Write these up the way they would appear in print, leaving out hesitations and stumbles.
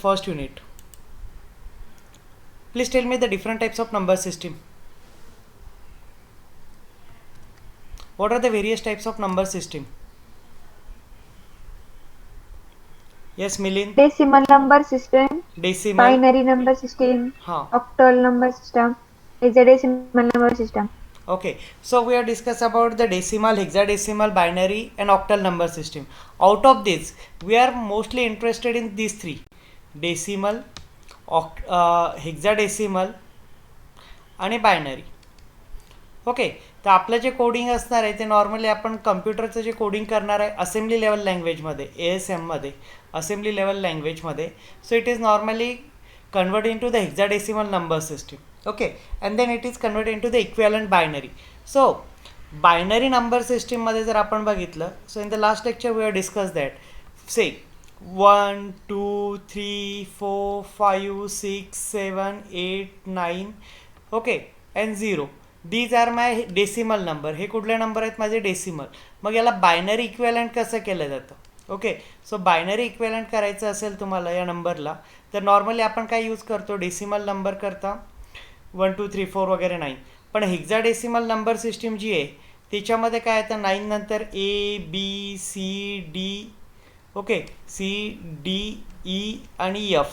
first unit. Please tell me the different types of number system. What are the various types of number system? Yes, Milind. Decimal number system, Decimal. binary number system, हाँ. octal number system, hexadecimal number system. Okay, so we are discuss about the decimal, hexadecimal, binary and octal number system. Out of this, we are mostly interested in these three: decimal, hexadecimal आणि binary. Okay, तर आपलं जे coding असणार आहे ते normally आपण कम्प्युटरचं जे coding करणार आहे असेंब्ली लेवल लँग्वेजमध्ये, ASMमध्ये, असेंब्ली लेवल लँग्वेजमध्ये. So it is normally convert into the hexadecimal number system. Okay, and then it is convert into the equivalent binary. So binary number सिस्टीममध्ये जर आपण बघितलं, so in the last lecture we are discuss that say 1 2 3 4 5 6 7 8 9 okay and 0. These are my decimal number. हे कुठले number आहेत माझे? Decimal. मग याला बायनरी इक्विवलंट कसं केलं जातं? ओके, सो बायनरी इक्विवलंट करायचं असेल तुम्हाला या नंबरला, तर नॉर्मली आपण काय यूज करतो? डेसिमल नंबर करता 1 2 3 4 वगैरे 9. पण हेक्साडेसिमल नंबर सिस्टीम जी आहे त्याच्यामध्ये काय येतं? 9 नंतर ABCD, ओके, CDE आणि F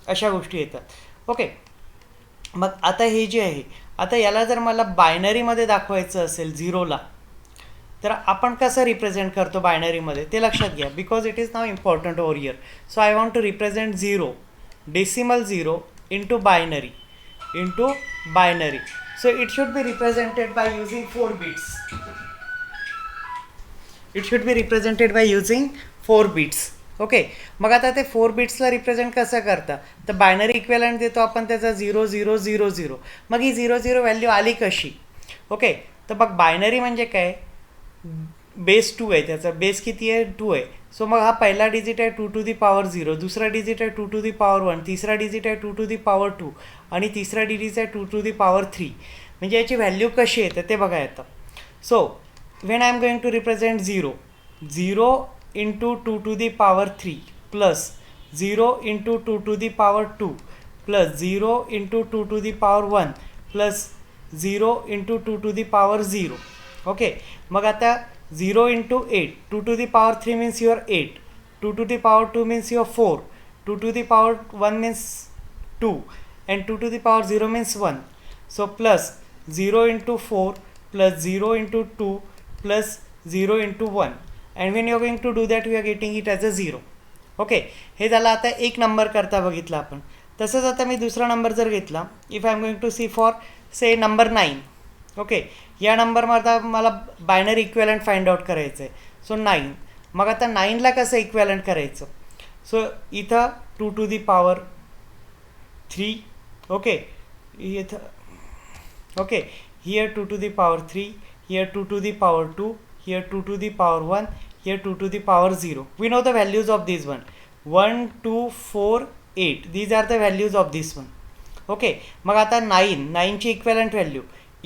अशा गोष्टी येतात. ओके, मग आता हे जे आहे, आता याला जर मला बायनरीमध्ये दाखवायचं असेल झिरोला, तर आपण कसं रिप्रेझेंट करतो बायनरीमध्ये ते लक्षात घ्या, because it is now important over here. So I want to represent 0, decimal 0 into binary, so it should be represented by using 4 bits. Okay, मग आता ते 4 बिट्सला रिप्रेझेंट कसं करता? तर बायनरी इक्विवलंट देतो आपण त्याचा 0 0 0 0. मग ही 0 0 व्हॅल्यू आली कशी? ओके, तर मग बायनरी म्हणजे काय? बेस 2 आहे, त्याचा बेस किती आहे? 2 आहे. सो मग हा पहिला डिजिट आहे 2 टू दी पॉवर 0, दुसरा डिजिट आहे 2 टू दी पॉवर 1, तिसरा डिजिट आहे 2 टू दी पॉवर 2 आणि तिसरा डिजिट आहे 2 टू दी पॉवर 3. म्हणजे याची व्हॅल्यू कशी येतं ते बघा येतं. So when I am going to represent 0 into 2 to the power 3 plus 0 into 2 to the power 2 plus 0 into 2 to the power 1 plus 0 into 2 to the power 0. Okay, मग आता 0 into 8, 2 to the power 3 means your 8, 2 to the power 2 means your 4, 2 to the power 1 means 2 and 2 to the power 0 means 1. So plus 0 into 4 plus 0 into 2 plus 0 into 1. and when you are going to do that we are getting it as a 0. Okay, हे झालं आता एक number करता बघितला आपण. तसंच आता मी दुसरा नंबर जर घेतला, if I am going to see for say number 9. Okay, या नंबरमध्ये मला बायनरी इक्विवलंट फाइंड आउट करायचं आहे. सो 9. मग आता 9ला कसं इक्विवलंट करायचं? सो इथं 2 टू दी पॉवर 3, ओके, इथं okay, here 2 to the power 3, here 2 to the power 2, here 2 to the power 1, here 2 to the power 0. We know the values of these 1 2 4 8. These are the values of this one. Okay, मग आता 9 ची equivalent value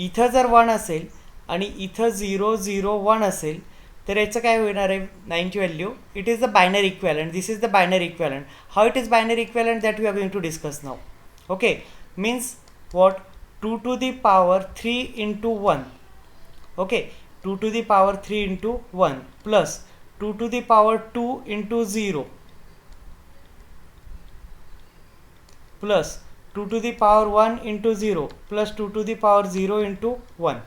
इथं जर 1 असेल आणि इथं 0 0 1 असेल तर याचं काय होणार आहे? 9ची value, it is the binary equivalent. This is the binary equivalent. How it is binary equivalent that we are going to discuss now. Okay, means what? 2 to the power 3 into 1. Okay, 2 to the power 3 into 1 plus 2 to the power 2 into 0 plus 2 to the power 1 into 0 plus 2 to the power 0 into 1.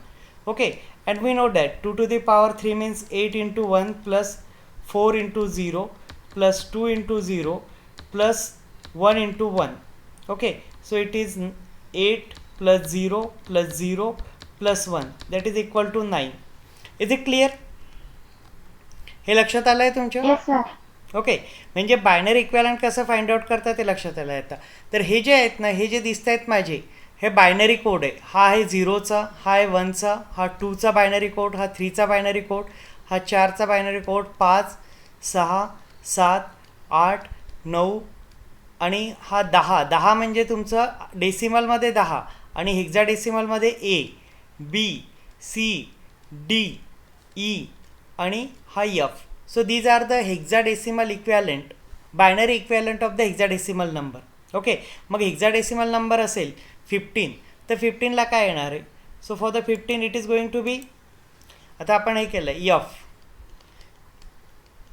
Okay, and we know that 2 to the power 3 means 8 into 1 plus 4 into 0 plus 2 into 0 plus 1 into 1. Okay, so it is 8 plus 0 plus 0 plus 1, that is equal to 9. Is it clear? हे लक्षात आलं आहे तुमच्या? Yes sir. Okay, म्हणजे binary equivalent कसं find out करता ते लक्षात आलं आहे. तर हे जे आहेत ना, हे जे दिसत आहेत माझे, हे बायनरी कोड आहे. हा आहे 0चा, हा आहे 1चा, हा 2चा बायनरी कोड, हा 3चा बायनरी कोड, हा 4चा बायनरी कोड, 5 6 7 8 9 आणि हा 10 म्हणजे तुमचं डेसिमलमध्ये 10 आणि हेक्साडेसिमलमध्ये ABCD E आणि हा F. So these are the hexadecimal equivalent binary equivalent of the hexadecimal number. Okay, मग हेक्साडेसिमल नंबर असेल 15, तर 15ला काय येणार आहे? So for the 15 it is going to be, आता आपण हे केलं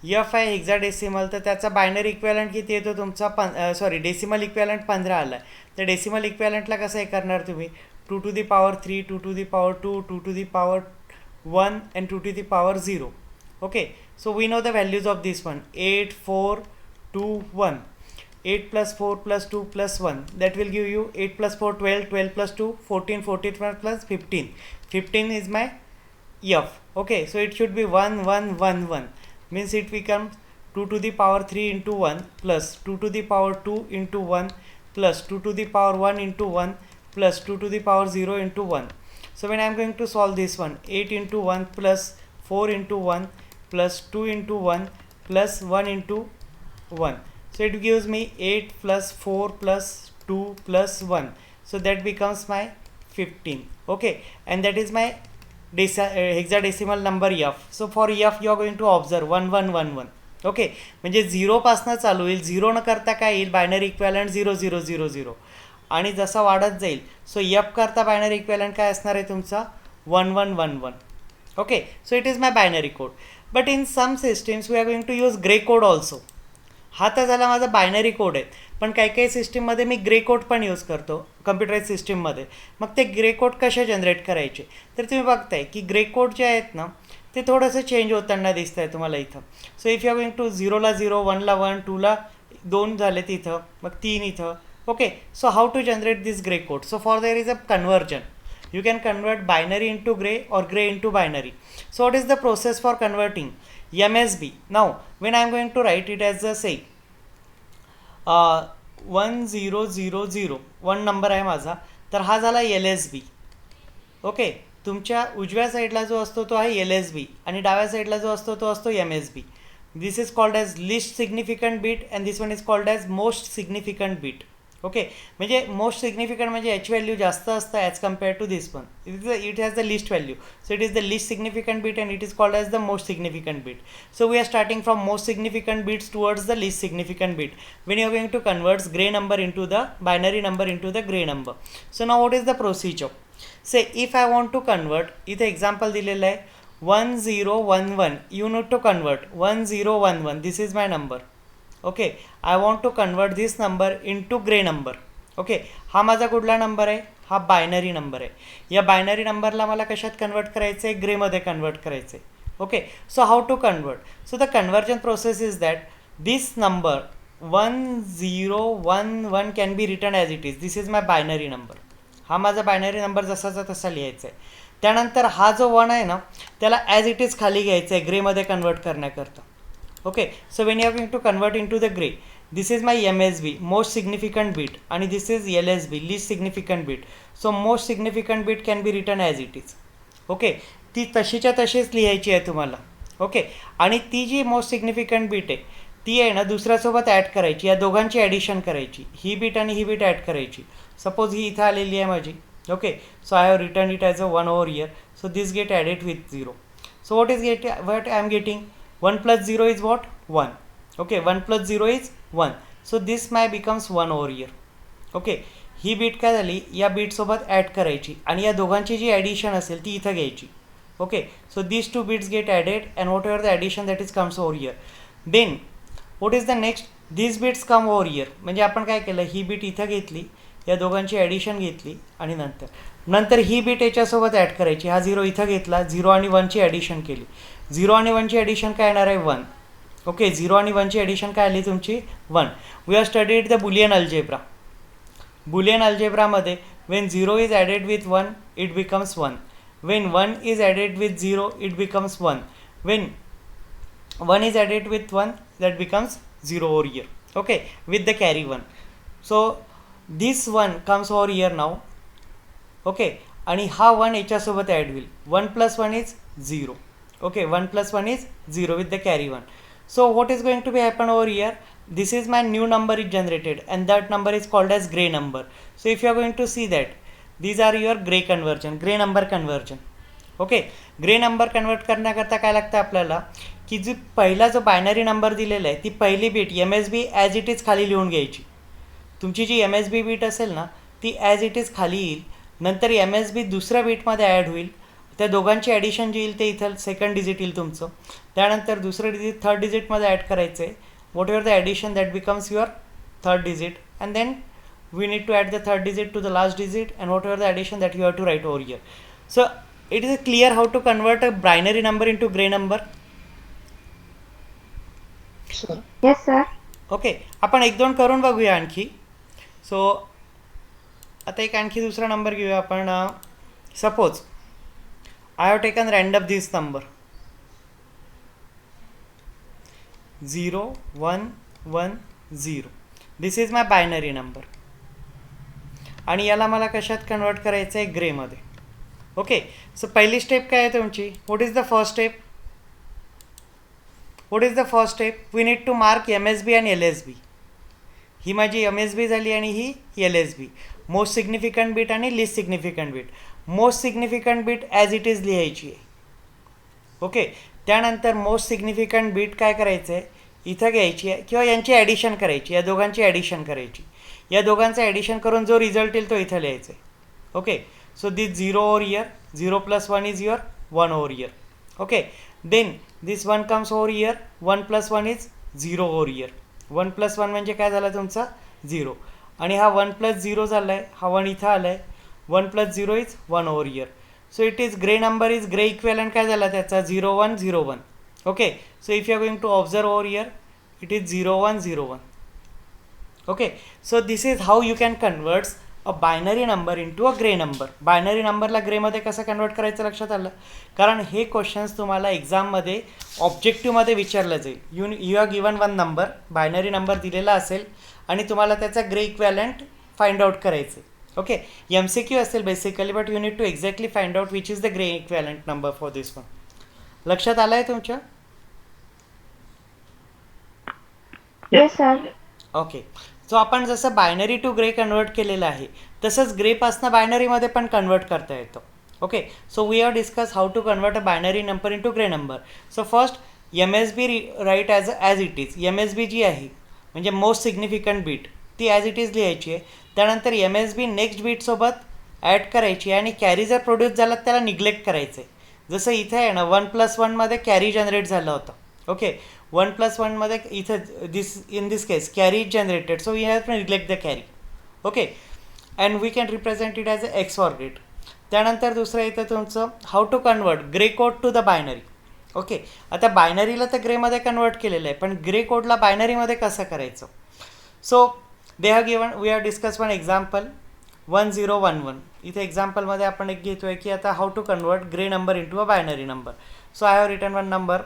एफ आहे हेक्साडेसिमल, तर त्याचा बायनरी इक्वेलंट किती येतो तुमचा डेसिमल इक्वेलंट 15 आला आहे. तर डेसिमल इक्वेलंटला कसं हे करणार तुम्ही? 2 to the power 3, 2 to the power 2, 2 to the power 1 and 2 to the power 0. Okay, so we know the values of this one: 8, 4, 2, 1. 8 plus 4 plus 2 plus 1, that will give you 8 plus 4 12, 12 plus 2 14, 14 plus 15. 15 is my f. Okay, so it should be 1 1 1 1, means it becomes 2 to the power 3 into 1 plus 2 to the power 2 into 1 plus 2 to the power 1 into 1 plus 2 to the power 0 into 1. So when I am going to solve this one, 8 into 1 plus 4 into 1 plus 2 into 1 plus 1 into 1. So it gives me 8 plus 4 plus 2 plus 1. So that becomes my 15. Okay, and that is my hexadecimal number f. So for f you are going to observe 1 1 1 1. Okay, म्हणजे 0 पासून चालू होईल. 0 न करता काय येईल? Binary equivalent 0 0 0 0, आणि जसा वाढत जाईल सो एफ करता बायनरी इक्वेलंट काय असणार आहे तुमचा? 1 1 1 1. Okay, so it is my binary code. But in some systems we are going to use gray code also. हा तर झाला माझा बायनरी कोड आहे, पण काही काही सिस्टीममध्ये मी ग्रे कोड पण यूज करतो कम्प्युटराइज सिस्टीममध्ये. मग ते ग्रे कोड कसे जनरेट करायचे? तर तुम्ही बघताय की ग्रे कोड जे आहेत ना ते थोडंसं चेंज होताना दिसतं आहे तुम्हाला इथं. So if you are going to 0ला 0, 1ला 1, 2ला 2 झाले तिथं, मग 3 इथं. Okay, so how to generate this gray code? So for there is a conversion. You can convert binary into gray or gray into binary. So what is the process for converting MSB? Now when I am going to write it as a say 1000, 1 number आहे माझा, तर हा झाला LSB. Okay, तुमच्या उजव्या साईडला जो असतो तो आहे LSB आणि डाव्या साईडला जो असतो तो असतो MSB. This is called as least significant bit and this one is called as most significant bit. Okay, म्हणजे मोस्ट सिग्निफिकंट म्हणजे एच व्हॅल्यू जास्त असतं as compare to this one. It has the least value, so it is the least significant bit and it is called as the most significant bit. So we are starting from most significant bits towards the least significant bit when you are going to convert gray number into the binary number into the gray number. So now what is the procedure? Say if I want to convert, इथे example दिलेलं आहे 1011. You need to convert 1011. This is my number. Okay, I want to convert this number into gray number. Okay, हा माझा कुठला number आहे? हा binary number आहे. या बायनरी नंबरला मला कशात कन्वर्ट करायचं आहे? ग्रेमध्ये कन्वर्ट करायचं आहे. Okay, so how to convert? So the conversion process is that this number 1011 can be return as it is. This is my binary number. हा माझा बायनरी नंबर जसाचा तसा लिहायचा आहे. त्यानंतर हा जो 1 आहे ना त्याला ॲज इट इज खाली घ्यायचं आहे ग्रेमध्ये कन्वर्ट करण्याकरता. Okay, so when you are going to convert into the gray, this is my MSB, most significant bit, and this is LSB, least significant bit. So most significant bit can be written as it is. Okay, ती तशीच्या तशीच लिहायची आहे तुम्हाला. Okay, आणि ती जी most significant bit आहे ती आहे ना दुसऱ्यासोबत ॲड करायची, या दोघांची ॲडिशन करायची. ही बीट आणि ही बीट ॲड करायची. सपोज ही इथं आलेली आहे माझी. Okay, so I have return it as a 1 over here. So this gate added with 0. So what I am getting? 1 plus 0 is what? 1. Okay, 1 plus 0 is 1. So this my becomes 1 over here. Okay, ही bit काय झाली? या बीटसोबत add करायची आणि या दोघांची जी addition असेल ती इथं घ्यायची. Okay, so this 2 bits gate added and whatever the addition that is comes over here. Then what is the next? This bits come over here. म्हणजे आपण काय केलं? ही बीट इथं घेतली, या दोघांची ॲडिशन घेतली आणि नंतर ही बीट याच्यासोबत ॲड करायची. हा 0 इथं घेतला, 0 आणि 1ची ॲडिशन केली. 0 आणि 1ची ॲडिशन काय येणार आहे? 1. ओके, 0 आणि 1ची ॲडिशन काय आली तुमची? 1. We are studied the Boolean algebra. Boolean अल्जेब्रामध्ये when 0 is added with 1 it becomes 1. When 1 is added with 0 it becomes 1. When 1 is added with 1 that becomes 0 over here. Okay, with the carry 1. So this 1 comes over here now. Okay, आणि हा 1 याच्यासोबत add होईल. 1 plus 1 is 0. Okay, 1 plus 1 is 0 with the carry 1. So what is going to be happen over here? This is my new number is generated and that number is called as gray number. So if you are going to see that these are your gray conversion, gray number conversion. Okay. Grey number convert करण्याकरता काय लागतं आपल्याला, की जी पहिला जो binary number दिलेला आहे ती पहिली bit M S B as it is खाली लिहून घ्यायची. तुमची जी एम एस बी बीट असेल ना ती ॲज इट इज खाली येईल. नंतर एम एस बी दुसऱ्या बीटमध्ये ॲड होईल. त्या दोघांची ॲडिशन जे येईल ते इथं सेकंड डिजिट येईल तुमचं. त्यानंतर दुसरं डिजिट थर्ड डिजिटमध्ये ॲड करायचं आहे. Whatever the addition that becomes your third digit and then we need to add the third digit to the last digit and whatever the addition that you have to write over here. So it is clear how to convert a binary number into gray number. Yes, sir. Okay. आपण एक दोन करून बघूया आणखी. So आता एक आणखी दुसरा नंबर घेऊया आपण. Suppose I have taken random this number 0110. This is my binary number आणि याला मला कशात कन्वर्ट करायचं आहे, ग्रेमध्ये. ओके. सो पहिली स्टेप काय आहे तुमची, what is the first step, we need to mark M S B आणि एल एस बी. ही माझी एम एस बी झाली आणि ही L S B. Most significant bit आणि least significant bit. Most significant bit as it is लिहायची आहे. Okay. त्यानंतर most significant bit काय करायचं आहे, इथं घ्यायची आहे किंवा यांची ॲडिशन करायची, या दोघांची ॲडिशन करायची. या दोघांचं ॲडिशन करून जो रिझल्ट येईल तो इथं लिहायचा आहे. Okay. So this 0 over here, 0 + 1 is your 1 over here. Okay. Then this 1 comes over here, 1 + 1 is 0 over here. 1 + 1 म्हणजे काय झालं तुमचा 0. आणि हा 1 + 0 झाला आहे, हा 1 इथं आला आहे. 1 + 0 is 1 over here. So it is gray number is gray equivalent काय झाला त्याचा 0101. Okay. So if you are going to observe over here it is 0101. Okay, so this is how you can convert a binary number into a gray number. Binary नंबरला ग्रेमध्ये कसं convert करायचं लक्षात आलं, कारण हे क्वेश्चन्स तुम्हाला एक्झाममध्ये ऑब्जेक्टिव्हमध्ये विचारलं जाईल. You are given one number, binary number दिलेला असेल आणि तुम्हाला त्याचा ग्रे इक्वॅलंट फाइंड आउट करायचं. ओके. एम सी क्यू असेल basically, but you need to exactly find out which is the gray equivalent number for this one. लक्षात आलं आहे तुमच्या? Yes, sir. ओके. सो आपण जसं बायनरी टू ग्रे कन्वर्ट केलेलं आहे तसंच ग्रेपासनं बायनरीमध्ये पण कन्वर्ट करता येतं. Okay. So we have discuss how to convert a binary number into gray number. So first M S B write as it is. M S B जी आहे म्हणजे most significant bit ती as it is लिहायची आहे. त्यानंतर M S B next बीटसोबत add करायची आहे आणि कॅरी जर प्रोड्यूस झाला त्याला निग्लेक्ट करायचं आहे. जसं इथे आहे ना 1 + 1 मध्ये कॅरी जनरेट झालं होतं. ओके. 1 + 1 मध्ये इथं in this case carry is generated, so we have to neglect the carry. Okay. And we can represent it as a X OR gate. त्यानंतर दुसरं इथं तुमचं how to convert gray code to the binary. Okay. आता बायनरीला तर ग्रेमध्ये convert केलेलं आहे, पण ग्रे कोडला बायनरीमध्ये कसं करायचं. So they have given, we have discuss one example 1011. इथे एक्झाम्पलमध्ये आपण एक घेतो आहे की आता how to convert gray number into a binary number. So I have written one number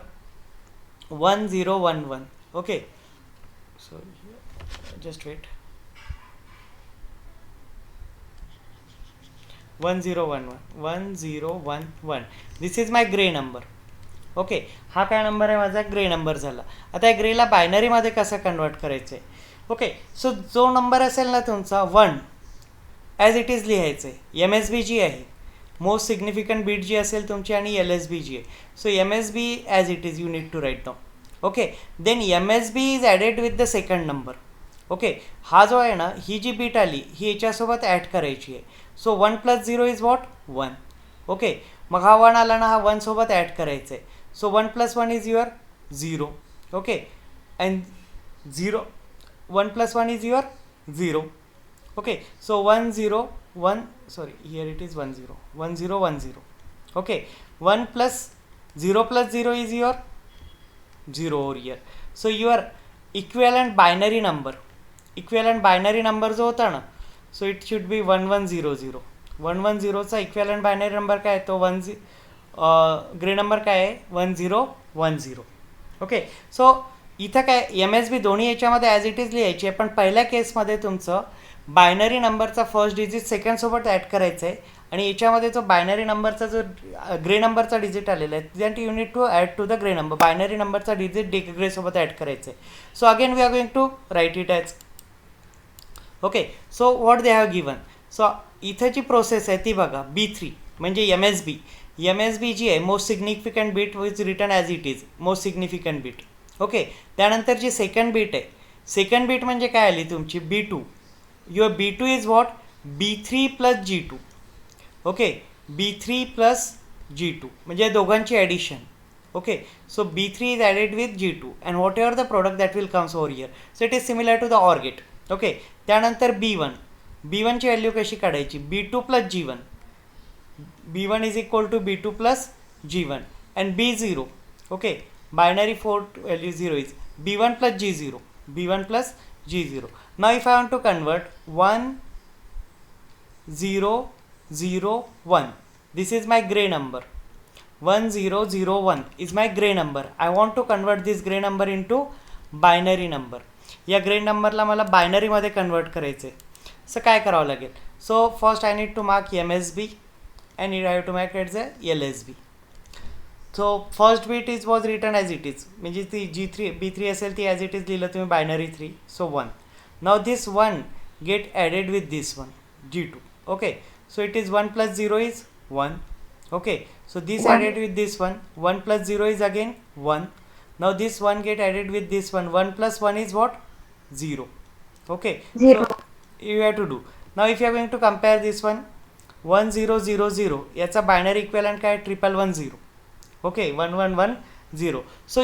1011. Okay, so just wait. 1011. This is my gray number. Okay. हा काय नंबर आहे माझा, ग्रे नंबर झाला. आता या ग्रेला बायनरीमध्ये कसं कन्वर्ट करायचं आहे. ओके. सो जो नंबर असेल ना तुमचा 1 ॲज इट इज लिहायचं आहे. एम एस बी जी आहे मोस्ट सिग्निफिकंट बीट जी असेल तुमची आणि एल एस बी जी आहे. So M S B as it is you need to write down. Okay. Then M S B is added with the second number. Okay. हा जो आहे ना ही जी बीट आली ही याच्यासोबत ॲड करायची आहे. So 1 + 0 is what 1. ओके. मग हा 1 आला ना, हा 1 सोबत ॲड करायचं आहे. So 1 + 1 is your 0. Okay. And 1 + 1 is your 0. Okay. So 101, sorry here it is 1010. Okay. 1 + 0 + 0 is your 0 over here. So your equivalent binary number जो होता ना, so it should be 1100. 110चा इक्विवलेंट बायनरी नंबर काय आहे तो grey number काय आहे 1010. Okay. So इथं काय एम एस बी दोन्ही याच्यामध्ये ॲज इट इज लिहायची आहे, पण पहिल्या केसमध्ये तुमचं बायनरी नंबरचा फर्स्ट डिजिट सेकंडसोबत ॲड करायचं आहे आणि याच्यामध्ये जो बायनरी नंबरचा जो ग्रे नंबरचा डिजिट आलेला आहे that you need to add to the gray number. Binary नंबरचा डिजिट ग्रेसोबत ॲड करायचं आहे. So again we are going to write it as. Okay. So what they have given. So इथं जी प्रोसेस आहे ती बघा B3 म्हणजे एम एस बी. MSB जी आहे most significant bit is return as it is most significant bit. Okay, त्यानंतर जी सेकंड बीट आहे, सेकंड बीट म्हणजे काय आली तुमची B2. Your B2 is what B3 plus G2. Okay, B3 plus G2 म्हणजे दोघांची addition. Okay, so B3 is added with G2 and whatever the product that will comes over here, so it is similar to the OR gate. Okay, त्यानंतर B1 ची value कशी काढायची, B2 plus G1. B1 is equal to B2 plus G1 and B0. Okay, binary 4 value 0 is B1 plus G0. B1 plus G0. Now if I want to convert 1 0 0 1, this is my gray number. 1 0 0 1 is my gray number. I want to convert this gray number into binary number. या grey नंबरला मला बायनरीमध्ये convert करायचं आहे. So काय करावं लागेल, so first I need to mark MSB and you have to make it the LSB. So first bit is was written as it is, म्हणजे ती G3 B3 असेल ती as it is लिहिलं तुम्ही binary 3, so 1. Now this 1 get added with this one G2. Okay, so it is 1 plus 0 is 1. Okay, so this 1. added with this one, 1 plus 0 is again 1. Now this 1 get added with this one, 1 plus 1 is what, 0. Okay, 0. so you have to do. Now if you are going to compare this one 1 0 0 0, याचा binary equivalent काय, 1110. Okay, 1110. So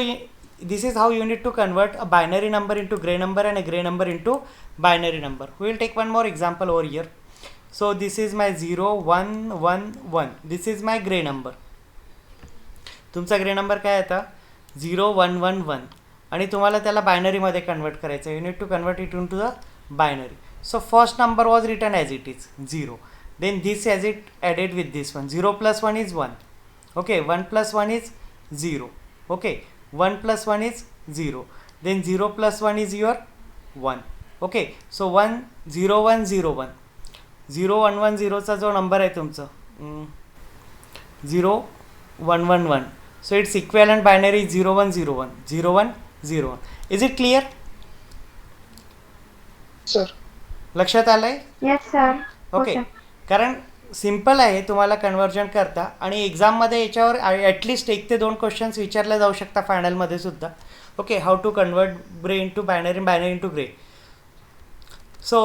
this is how you need to convert a binary number into gray number and a gray number into binary number. We will take one more example over here. So this is my 0 1 1 1. This is my gray number. तुमचा gray number काय आता 0 1 1 1 आणि तुम्हाला त्याला बायनरीमध्ये convert करायचं. You need to convert it into the binary. So first number was return as it is 0. Then this as it added with this one, 0 plus 1 is 1. Okay, 1 plus 1 is 0. Okay, 1 plus 1 is 0. Then 0 plus 1 is your 1. Okay, so 1 0 1 0 1. 0 1 1 0 चा जो number आहे तुमचं 0 1 1 1. So its equivalent binary is 0 1 0 1 0 1 0 1. Is it clear? Sir लक्षात आलंय? Yes, sir. Okay, Okay. कारण simple आहे तुम्हाला conversion करता आणि एक्झाममध्ये याच्यावर ॲटलिस्ट 1 ते 2 क्वेश्चन्स विचारले जाऊ शकता फायनलमध्ये सुद्धा. Okay, how to convert gray into binary, binary into gray. So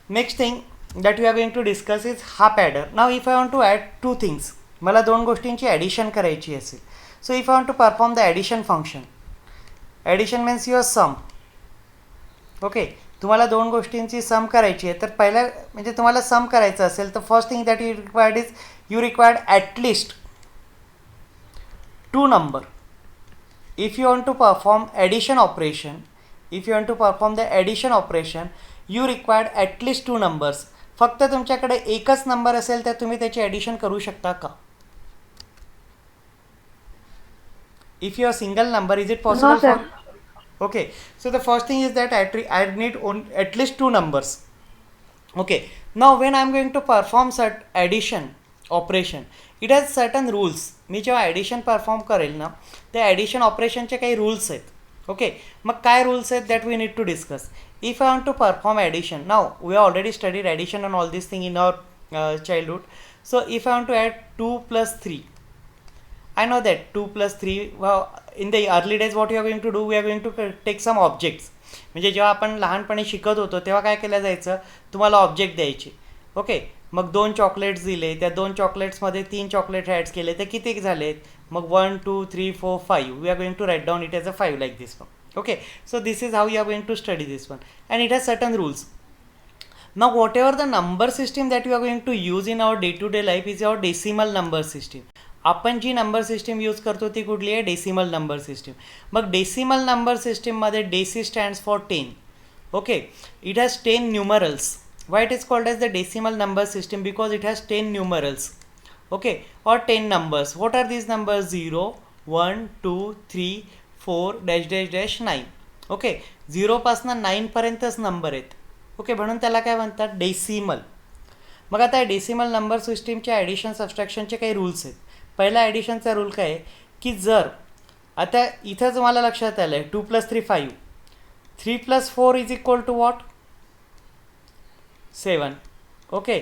next thing that we are going to discuss is half adder. Now if I want to add 2 things, मला 2 गोष्टींची addition करायची असेल. So if I want to perform the addition function, addition means your sum. Okay, तुम्हाला 2 गोष्टींची सम करायची आहे, तर पहिला म्हणजे तुम्हाला सम करायचं असेल तर first thing that you required is you required at least 2 number. If you want to perform addition operation, if you want to perform the addition operation you required at least 2 numbers. फक्त तुमच्याकडे एकच नंबर असेल तर तुम्ही त्याची ॲडिशन करू शकता का? If you are single number is it possible No, sir. For? Okay, so the first thing is that I need at least 2 numbers. Okay, now when I am going to perform addition operation, it has certain rules. मी जेव्हा addition perform करेल ना, त्या addition ऑपरेशनचे काही rules आहेत. Okay, मग काय rules आहेत that we need to discuss. If I want to perform addition, now we already studied addition and all this thing in our childhood. So if I want to add 2 plus 3, I know that 2 plus 3, in the early days what we are going to do, we are going to take some objects. म्हणजे जेव्हा आपण लहानपणी शिकत होतो तेव्हा काय केलं जायचं, तुम्हाला ऑब्जेक्ट द्यायचे. ओके, मग 2 चॉकलेट्स दिले, त्या 2 चॉकलेट्समध्ये 3 चॉकलेट ॲड्स केले, तर किती झालेत, मग 1 2 3 4 5. We are going to write down it as a 5 like this one. Okay, so this is how you are going to study this one and it has certain rules. Now whatever the number system that you are going to use in our day to day life is your decimal number system. आपण जी number system use करतो ती कुठली आहे, decimal number system. मग decimal number सिस्टीममध्ये deci stands for 10. Okay, it has 10 numerals. Why it is called as the decimal number system, because it has 10 numerals. Okay, और 10 numbers. What are these numbers? 0 1 2 3 4 dash dash dash 9. Okay, 0 पासून 9 पर्यंतच number आहेत. Okay, म्हणून त्याला काय म्हणतात, decimal. मग आता या डेसिमल नंबर सिस्टीमच्या ॲडिशन सबस्ट्रॅक्शनचे काही रूल्स आहेत. पहिला ॲडिशनचा रूल काय आहे की जर आता इथं तुम्हाला लक्षात आलं आहे 2 plus 3 5, 3 plus 4 is equal to what, 7. Okay,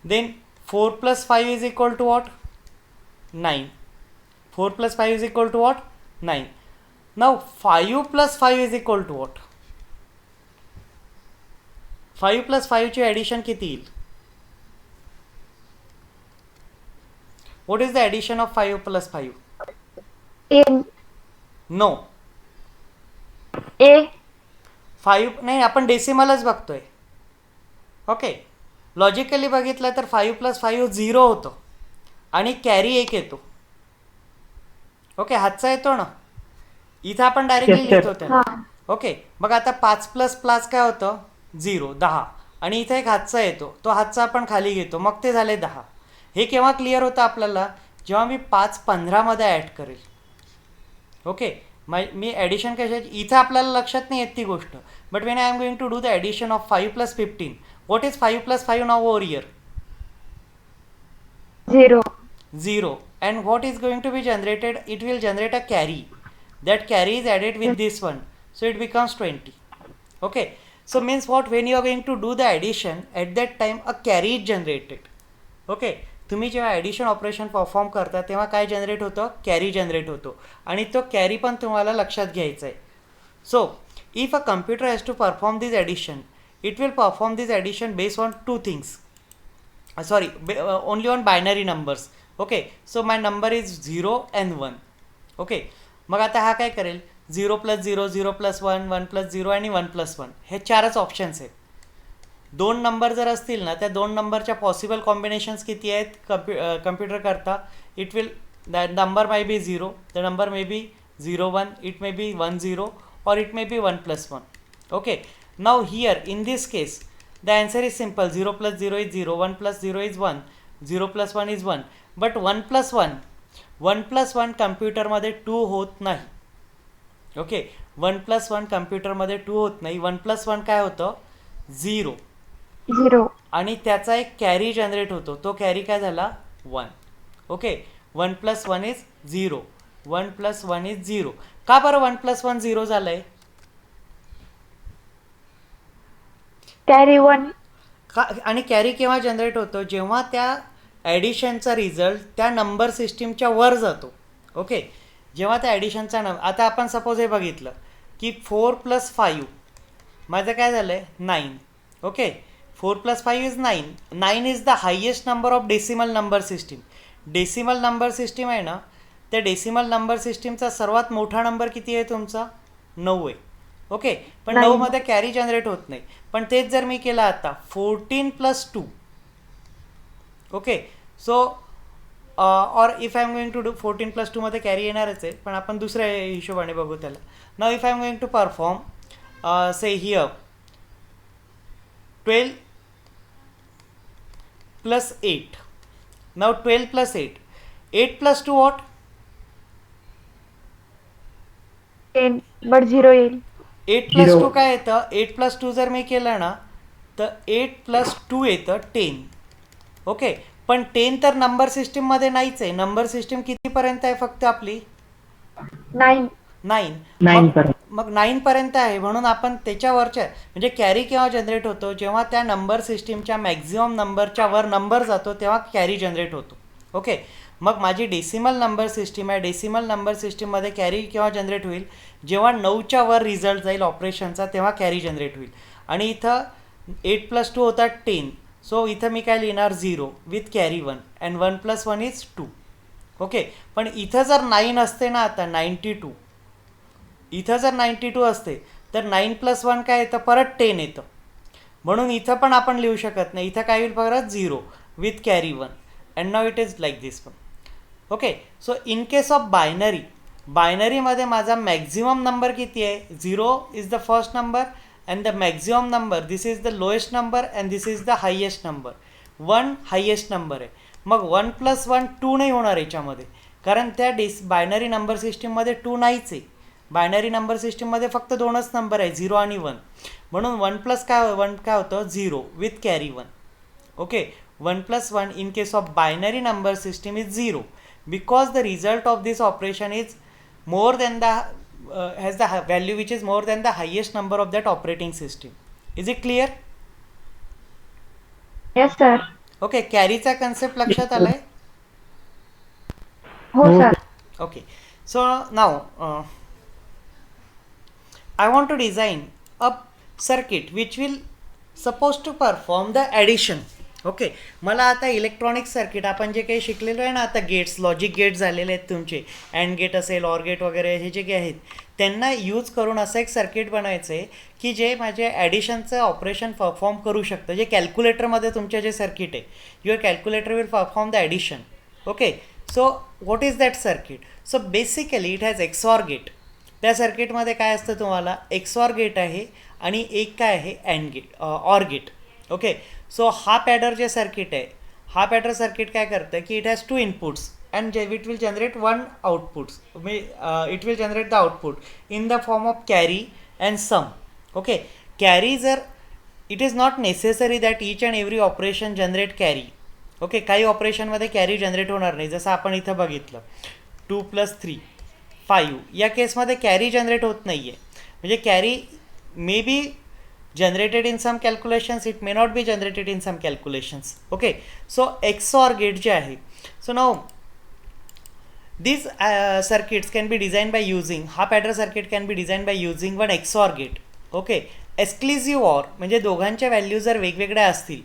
then 4 plus 5 is equal to what, 9. 4 plus 5 is equal to what? 9. Now 5 plus 5 is equal to what? 5 plus 5 ची ॲडिशन किती येईल? What is the addition of 5 plus 5? 10. No. A. 5 नाही, आपण डेसिमलच बघतोय. Okay, logically बघितलं तर 5 plus 5 0 होतं आणि कॅरी 1 येतो. ओके, हातचा येतो ना, इथं आपण डायरेक्टली लिहितो त्याला. हा. ओके, मग आता 5 प्लस प्लस काय होतं? 0, 10. आणि इथे एक हातचा येतो, तो हातचा आपण खाली घेतो, मग ते झाले 10. हे केव्हा क्लिअर होतं आपल्याला? जेव्हा मी 5 15मध्ये ॲड करेल. ओके, मी ॲडिशन कशाची इथं आपल्याला लक्षात नाही येत ती गोष्ट. But when I am going to do the addition of 5 plus 15, what is 5 plus 5 now over here? 0. 0. And what is going to be generated? It will generate a carry. That carry is added with this one, so it becomes 20. Okay, so means what? When you are going to do the addition, at that time a carry is generated. Okay, तुम्ही जेव्हा addition operation perform करता तेव्हा काय generate होतं? Carry generate होतो, आणि तो carry पण तुम्हाला लक्षात घ्यायचा आहे. So if a computer has to perform this addition, it will perform this addition based on 2 things. Sorry, only on binary numbers. Okay, so my number is 0 and 1. Okay, मग आता हा काय करेल? 0 प्लस 0, 0 प्लस 1, 1 प्लस 0 आणि 1 plus 1, हे 4च options आहेत. 2 number जर असतील ना, त्या 2 नंबरच्या पॉसिबल कॉम्बिनेशन्स किती आहेत कम्प्युटर करता? It will, the number may be 0, the number may be 0 1, it may be 1 0, or it may be 1 plus 1. Okay, now here in this case the answer is simple. 0 plus 0 is 0, 1 plus 0 is 1, 0 plus 1 is 1. But 1 plus 1 कम्प्युटरमध्ये 2 होत नाही. Okay, 1 plus 1 कम्प्युटरमध्ये 2 होत नाही. 1 plus 1 काय होतं? 0. 0. आणि त्याचा एक कॅरी जनरेट होतो, तो कॅरी काय झाला? 1. Okay, 1 plus 1 is 0, 1 plus 1 is 0. का बरं 1 plus 1 0 झालं आहे? Carry 1. आणि कॅरी केव्हा जनरेट होतो? जेव्हा त्या ॲडिशनचा रिझल्ट त्या नंबर सिस्टीमच्या वर जातो. ओके, जेव्हा त्या ॲडिशनचा आता आपण सपोज हे बघितलं की 4 प्लस 5 माझं काय झालं आहे? 9. Okay, 4 plus 5 is 9. 9 is the highest number of decimal number system. Decimal number system आहे ना, त्या डेसिमल नंबर सिस्टीमचा सर्वात मोठा नंबर किती आहे तुमचा? 9 आहे. ओके, पण 9 मध्ये कॅरी जनरेट होत नाही. पण तेच जर मी केलं आता 14 plus 2, okay, so or if I am going to do 14 plus 2 मध्ये कॅरी येणारच आहे, पण आपण दुसऱ्या हिशोबाने बघू त्याला. Now if I am going to perform say here 12 plus 8. Now 12 plus 8, 8 plus 2 what? 10. But 0 येईल. 8 प्लस 2 काय येतं? 8 प्लस 2 जर मी केलं ना तर 8 प्लस 2 येतं 10. ओके, पण 10 तर नंबर सिस्टीममध्ये नाहीच आहे. नंबर सिस्टीम कितीपर्यंत आहे फक्त आपली? 9. 9. मग 9 पर्यंत आहे, म्हणून आपण त्याच्यावरच्या म्हणजे कॅरी केव्हा जनरेट होतो? जेव्हा त्या नंबर सिस्टीमच्या मॅक्झिमम नंबरच्या वर नंबर जातो तेव्हा कॅरी जनरेट होतो. ओके, मग माझी डेसिमल नंबर सिस्टीम आहे. डेसिमल नंबर सिस्टीममध्ये कॅरी केव्हा जनरेट होईल? जेव्हा 9च्या वर रिझल्ट जाईल ऑपरेशनचा तेव्हा कॅरी जनरेट होईल. आणि इथं 8 प्लस 2 होता 10, सो इथं मी काय लिहिणार? 0 with carry 1, and 1 plus 1 is 2. Okay, पण इथं जर 9 असते ना, आता 92, इथं जर 92 असते तर 9 प्लस 1 काय येतं? परत 10 येतं. म्हणून इथं पण आपण लिहू शकत नाही. इथं काय होईल? परत 0 with carry 1, and now it is like this one. Okay, so in case of बायनरीमध्ये माझा मॅक्झिमम नंबर किती आहे? 0 is the first number, and the maximum number this is the lowest number, and this is the highest number. 1 highest number आहे. मग 1 plus 1 2 नाही होणार याच्यामध्ये, कारण त्या बायनरी नंबर सिस्टीममध्ये 2 नाहीच आहे. बायनरी नंबर सिस्टीममध्ये फक्त 2च नंबर आहे, 0 आणि 1. म्हणून 1 प्लस 1 काय होतं? 0 with carry 1. Okay, 1 plus 1 in case of binary number system is 0, because the result of this operation is more than the has the value which is more than the highest number of that operating system. Is it clear? Yes, sir. Okay, कॅरीचा concept लक्षात आलाय? हो sir. Okay, so now I want to design a circuit which will supposed to perform the addition. Okay, मला आता electronic circuit आपण जे काही शिकलेलो आहे ना, आता गेट्स लॉजिक गेट झालेले आहेत तुमचे, अँड गेट असेल ऑर गेट वगैरे हे जे काही आहेत त्यांना यूज करून असं एक सर्किट बनायचं आहे की जे माझे ॲडिशनचं ऑपरेशन परफॉर्म करू शकतं. जे कॅल्क्युलेटरमध्ये तुमचे जे सर्किट आहे, your calculator will perform the addition. Okay, so what is that circuit? So basically it has XOR gate. त्या सर्किटमध्ये काय असतं, तुम्हाला एक्सॉर गेट आहे आणि एक काय आहे and gate, or gate. Okay, so हा पॅडर जे सर्किट आहे, हा पॅडर सर्किट काय करतं की it has two inputs and it will generate one outputs. It will generate the output in the form of carry and sum. Okay, carry जर it is not necessary that each and every operation generate carry. Okay, काही ऑपरेशनमध्ये carry generate होणार नाही, जसं आपण इथं बघितलं 2+3 5. या केसमध्ये कॅरी जनरेट होत नाही आहे, म्हणजे carry may be generated in some calculations, it may not be generated in some calculations. Okay, so XOR gate जे आहे, so now these circuits can be designed by using, half adder circuit can be designed by using one XOR gate. ओके, exclusive or म्हणजे दोघांच्या value जर वेगवेगळ्या असतील,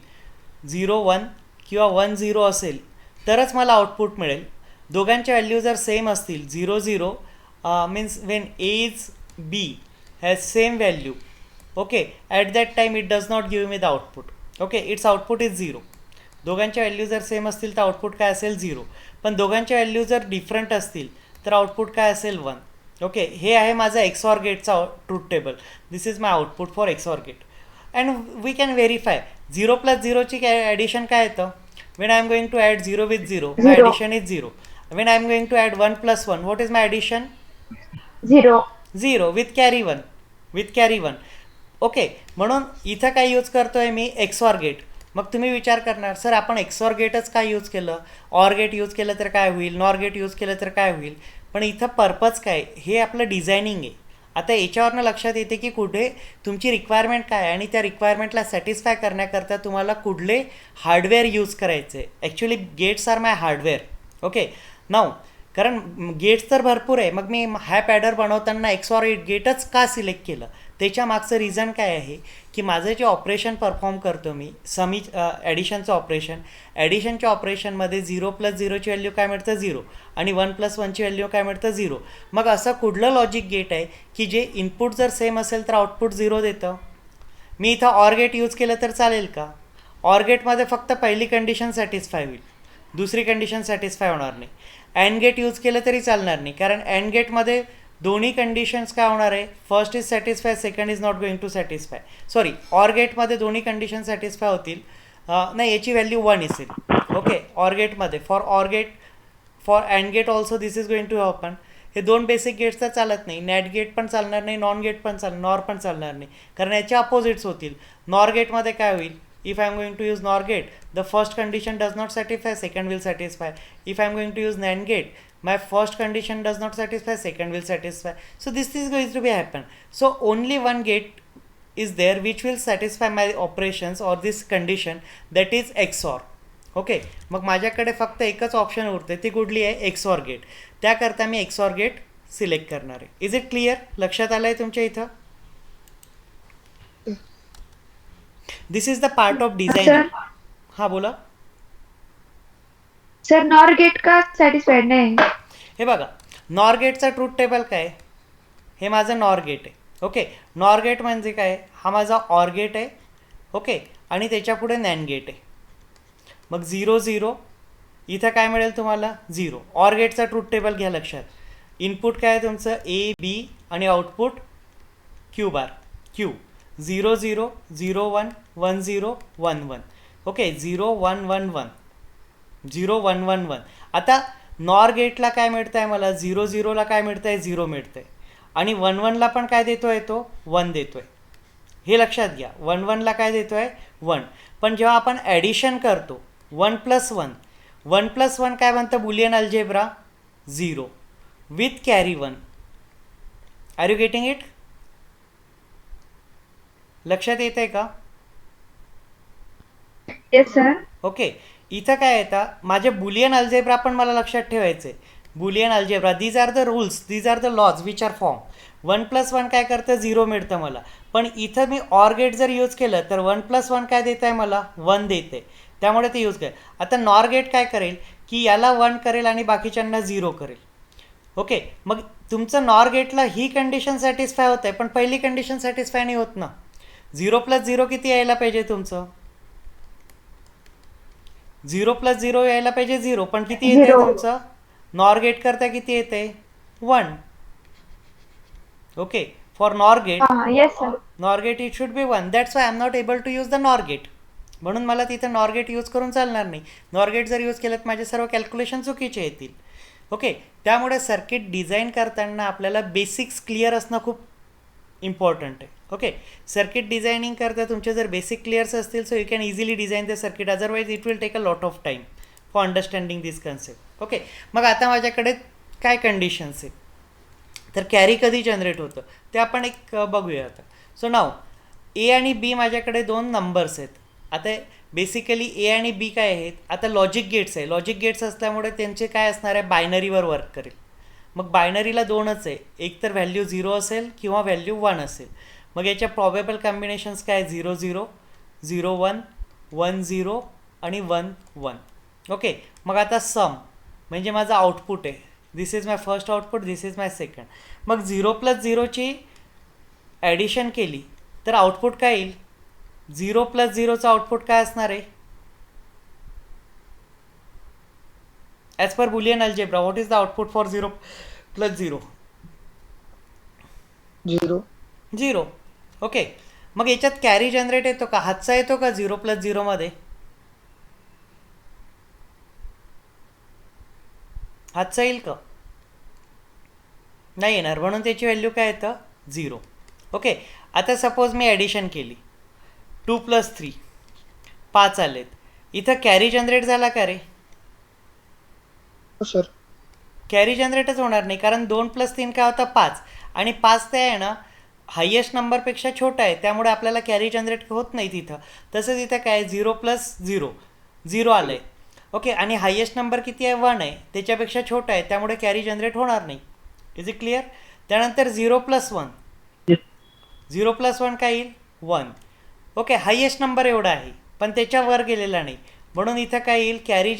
0 1 किंवा 1 0 असेल तरच मला आउटपुट मिळेल. दोघांच्या व्हॅल्यू जर सेम असतील, 0 0 means Wien A is B has same value, okay, at that time it does not give me the output. Okay, it's output is 0. दोघांच्या व्हॅल्यू जर सेम असतील तर आउटपुट काय असेल 0. पण दोघांच्या व्हॅल्यू जर डिफरंट असतील तर आउटपुट काय असेल 1. ओके, हे आहे माझं एक्सॉर गेटचा truth table. This is my output for XOR gate. And we can verify 0+0ची काय ॲडिशन काय येतं. When I am going to add 0 with 0, my Zero. Addition is 0. When I am going to add 1+1, what is my addition? 0. 0 with carry 1, with carry 1. Okay, म्हणून इथं काय use करतो आहे मी XOR gate. मग तुम्ही विचार करणार, सर आपण एक्सॉर गेटच काय यूज केलं, ऑर गेट यूज केलं तर काय होईल, नॉर गेट यूज केलं तर काय होईल. पण इथं पर्पज काय, हे आपलं डिझायनिंग आहे. आता याच्यावरनं लक्षात येते की कुठे तुमची रिक्वायरमेंट काय आहे आणि त्या रिक्वायरमेंटला सॅटिस्फाय करण्याकरता तुम्हाला कुठले हार्डवेअर यूज करायचे. Actually gates are my hardware. Okay, now कारण गेट्स तर भरपूर आहे, मग मी हा पॅडर बनवताना एक्सॉर गेटच का सिलेक्ट केलं, त्याच्या मागचं रिझन काय आहे की माझं जे ऑपरेशन परफॉर्म करतो मी ॲडिशनचं ऑपरेशन, ॲडिशनच्या ऑपरेशनमध्ये 0+0ची व्हॅल्यू काय मिळतं 0 आणि 1+1ची व्हॅल्यू काय मिळतं 0. मग असं कुठलं लॉजिक गेट आहे की जे इनपुट जर सेम असेल तर आउटपुट 0 देतं. मी इथं ऑर गेट यूज केलं तर चालेल का? ऑर गेटमध्ये फक्त पहिली कंडिशन सॅटिस्फाय होईल, दुसरी कंडिशन सॅटिस्फाय होणार नाही. अँड गेट यूज केलं तरी चालणार नाही, कारण अँड गेटमध्ये दोन्ही कंडिशन्स काय होणार आहे, first is satisfy, second is not going to satisfy. Sorry, or गेटमध्ये दोन्ही कंडिशन सॅटिस्फाय होतील, नाही याची व्हॅल्यू 1 असेल. ओके, ऑर गेटमध्ये for and gate also this is going to happen. हे दोन बेसिक गेट्स तर चालत नाही, नॅट गेट पण चालणार नाही, नॉन गेट पण नॉर पण चालणार नाही, कारण याचे अपोजिट्स होतील. नॉर गेटमध्ये काय होईल, if I am going to use NOR gate, the first condition does not satisfy, second will satisfy. If I am going to use NAND gate, my first condition does not satisfy, second will satisfy. So this is going to be happen. So only one gate is there which will satisfy my operations or this condition, that is XOR. Okay, मग माझ्याकडे फक्त एकच option उरते, ती कुठली आहे, XOR gate. त्याकरता मी XOR gate select करणार आहे. Is it clear? लक्षात आलं आहे तुमच्या इथं? This is the part of design. हां बोला सर, नॉर गेट का सॅटिस्फाईड नाही? हे बघा, नॉर गेटचा ट्रूथ टेबल काय, हे माझं नॉर गेट आहे. ओके, नॉर गेट म्हणजे काय, हा माझा ऑर गेट आहे. ओके, आणि त्याच्यापुढे नॅन गेट आहे. मग 0 0 इथं काय मिळेल तुम्हाला 0. ऑर गेटचा ट्रूथ टेबल घ्या लक्षात. इनपुट काय आहे तुमचं ए बी आणि output Q bar Q. 0 0 0 1 1 0 1 1. Okay, 0 1 1 1 0 1 1 1. आता नॉर गेटला काय मिळतं आहे मला, 0 0ला काय मिळतं आहे, 0 मिळतं आहे, आणि 1 1ला पण काय देतो आहे तो 1 देतो आहे. हे लक्षात घ्या, 1 1ला काय देतो आहे 1. पण जेव्हा आपण ॲडिशन करतो 1+1, 1+1 काय बनतं, boolean algebra 0 with carry 1. Are you getting it? लक्षात येत आहे का? Yes sir. ओके, इथं काय येतं, माझे बुलियन अल्जेब्रा पण मला लक्षात ठेवायचे. Boolean algebra, these are the rules, these are the laws which are form. 1+1 काय करतं, 0 मिळतं मला. पण इथं मी ऑर गेट जर यूज केलं तर 1+1 काय देत आहे मला, 1 देते, त्यामुळे ते यूज करेल. आता नॉर गेट काय करेल की याला 1 करेल आणि बाकीच्यांना 0 करेल. ओके, मग तुमचं नॉर गेटला ही कंडिशन सॅटिस्फाय होत आहे, पण पहिली कंडिशन सॅटिस्फाय नाही होत ना. 0+0 किती यायला पाहिजे तुमचं, 0+0 यायला पाहिजे 0, पण किती येते 0. तुमचं, नॉर गेट करता किती येते, 1. Okay, for nor gate, Yes, sir. Nor gate it should be 1. That's why I am not able to use the nor gate. म्हणून मला तिथं नॉर गेट यूज करून चालणार नाही. नॉर गेट जर यूज केलं तर माझे सर्व कॅल्क्युलेशन चुकीचे येतील. ओके, त्यामुळे सर्किट डिझाईन करताना आपल्याला बेसिक्स क्लिअर असणं खूप इम्पॉर्टंट आहे. ओके, सर्किट डिझायनिंग करता तुमचे जर बेसिक क्लिअर्स असतील so you can easily design the circuit, otherwise it will take a lot of time for understanding this concept. Okay, मग आता माझ्याकडे काय कंडिशन्स आहे, तर कॅरी कधी जनरेट होतं ते आपण एक बघूया आता. सो नाव ए आणि बी माझ्याकडे 2 नंबर्स आहेत. आता बेसिकली ए आणि बी काय आहेत, आता लॉजिक गेट्स आहे. लॉजिक गेट्स असल्यामुळे त्यांचे काय असणार आहे, बायनरीवर वर्क करेल. मग बायनरीला 2च आहे, एक तर व्हॅल्यू 0 असेल किंवा व्हॅल्यू 1 असेल. मग याच्या प्रॉबेबल कॉम्बिनेशन्स काय, 0 0 0 1 1 0 आणि 1 1. ओके, मग आता सम म्हणजे माझं आउटपुट आहे. This is my first output, this is my second. मग 0+0ची ॲडिशन केली तर आउटपुट काय येईल, 0+0चं आउटपुट काय असणार आहे, as per Boolean algebra what is the output for 0+0, 0. 0. Okay, मग याच्यात कॅरी जनरेट येतो का, हातचा येतो का 0+0 मध्ये, हातचा येईल का, नाही येणार, म्हणून त्याची व्हॅल्यू काय येतं, 0. ओके, आता सपोज मी ॲडिशन केली 2 + 3 5 आलेत, इथं कॅरी जनरेट झाला का रे, हो सर. कॅरी जनरेटच होणार नाही, कारण 2 + 3 काय होतं 5, आणि 5 ते आहे ना हायेस्ट नंबरपेक्षा छोटा आहे, त्यामुळे आपल्याला कॅरी जनरेट होत नाही तिथं. तसंच इथं काय 0+0 0 आलं आहे. ओके, आणि हायेस्ट नंबर किती आहे, 1 आहे, त्याच्यापेक्षा छोटा आहे, त्यामुळे कॅरी जनरेट होणार नाही. Is it clear. त्यानंतर 0+1 0+1 काय येईल, 1. ओके, हायेस्ट नंबर एवढा आहे पण त्याच्यावर गेलेला नाही, म्हणून इथं काय येईल, कॅरी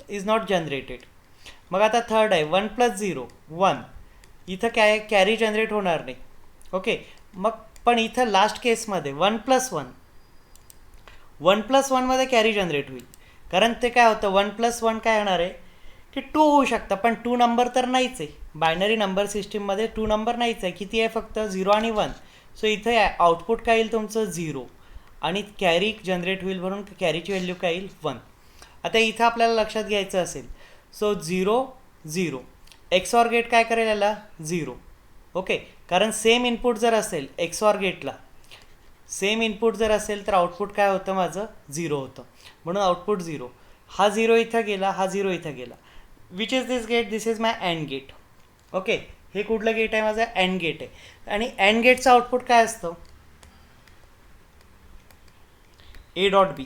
इज नॉट जनरेटेड. मग आता थर्ड आहे 1+0 1, इथं काय कॅरी जनरेट होणार नाही. ओके, मग पण इथं लास्ट केसमध्ये 1+1 1+1मध्ये कॅरी जनरेट होईल, कारण ते काय होतं 1+1 काय होणार आहे की 2 होऊ शकतं, पण 2 नंबर तर नाहीच आहे, बायनरी नंबर सिस्टीममध्ये 2 नंबर नाहीच आहे, किती आहे फक्त 0 आणि 1. सो इथं आउटपुट काय येईल तुमचं 0 आणि कॅरी जनरेट होईल, म्हणून कॅरीची व्हॅल्यू काय येईल 1. आता इथं आपल्याला लक्षात घ्यायचं असेल, सो 0 0 एक्सऑर गेट काय करेल याला 0. ओके, कारण सेम इनपुट जर असेल एक्सऑर गेटला, सेम इनपुट जर असेल तर आउटपुट काय होतं माझं 0 होतं, म्हणून आउटपुट 0. हा 0 इथं गेला, हा 0 इथं गेला. Which is this gate, this is my and gate. Okay, हे कुठलं गेट आहे, माझं अँड गेट आहे. आणि अँड गेटचं आउटपुट काय असतं, A.B.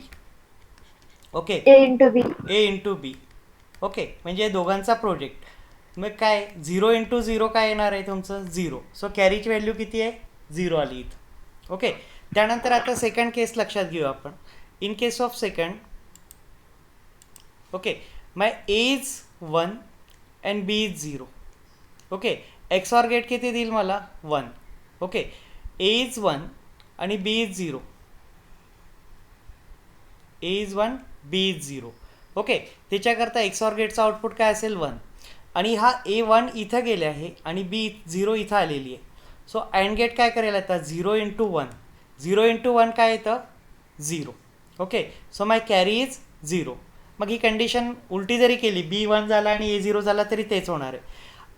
Okay, A into B. A/B. Okay, म्हणजे दोघांचा प्रोजेक्ट. मग काय 0 × 0 काय येणार आहे तुमचं 0. सो कॅरीची व्हॅल्यू किती आहे 0 आली इथं. ओके, त्यानंतर आता सेकंड केस लक्षात घेऊ आपण. In case of second, okay, my A is 1 and B is 0. Okay, XOR gate किती देईल मला 1. ओके, A इज 1 आणि B is 0. A is 1 B is 0. Okay, त्याच्याकरता एक्सऑर गेटचा आउटपुट काय असेल 1, आणि हा A1 इथं गेले आहे आणि B 0 इथं आलेली आहे. सो अँड गेट काय करेल आता 0 × 1 0 × 1 काय येतं 0. Okay, so my carry is 0. मग ही कंडिशन उलटी जरी केली, B1 झाला आणि A0 झाला तरी तेच होणार आहे.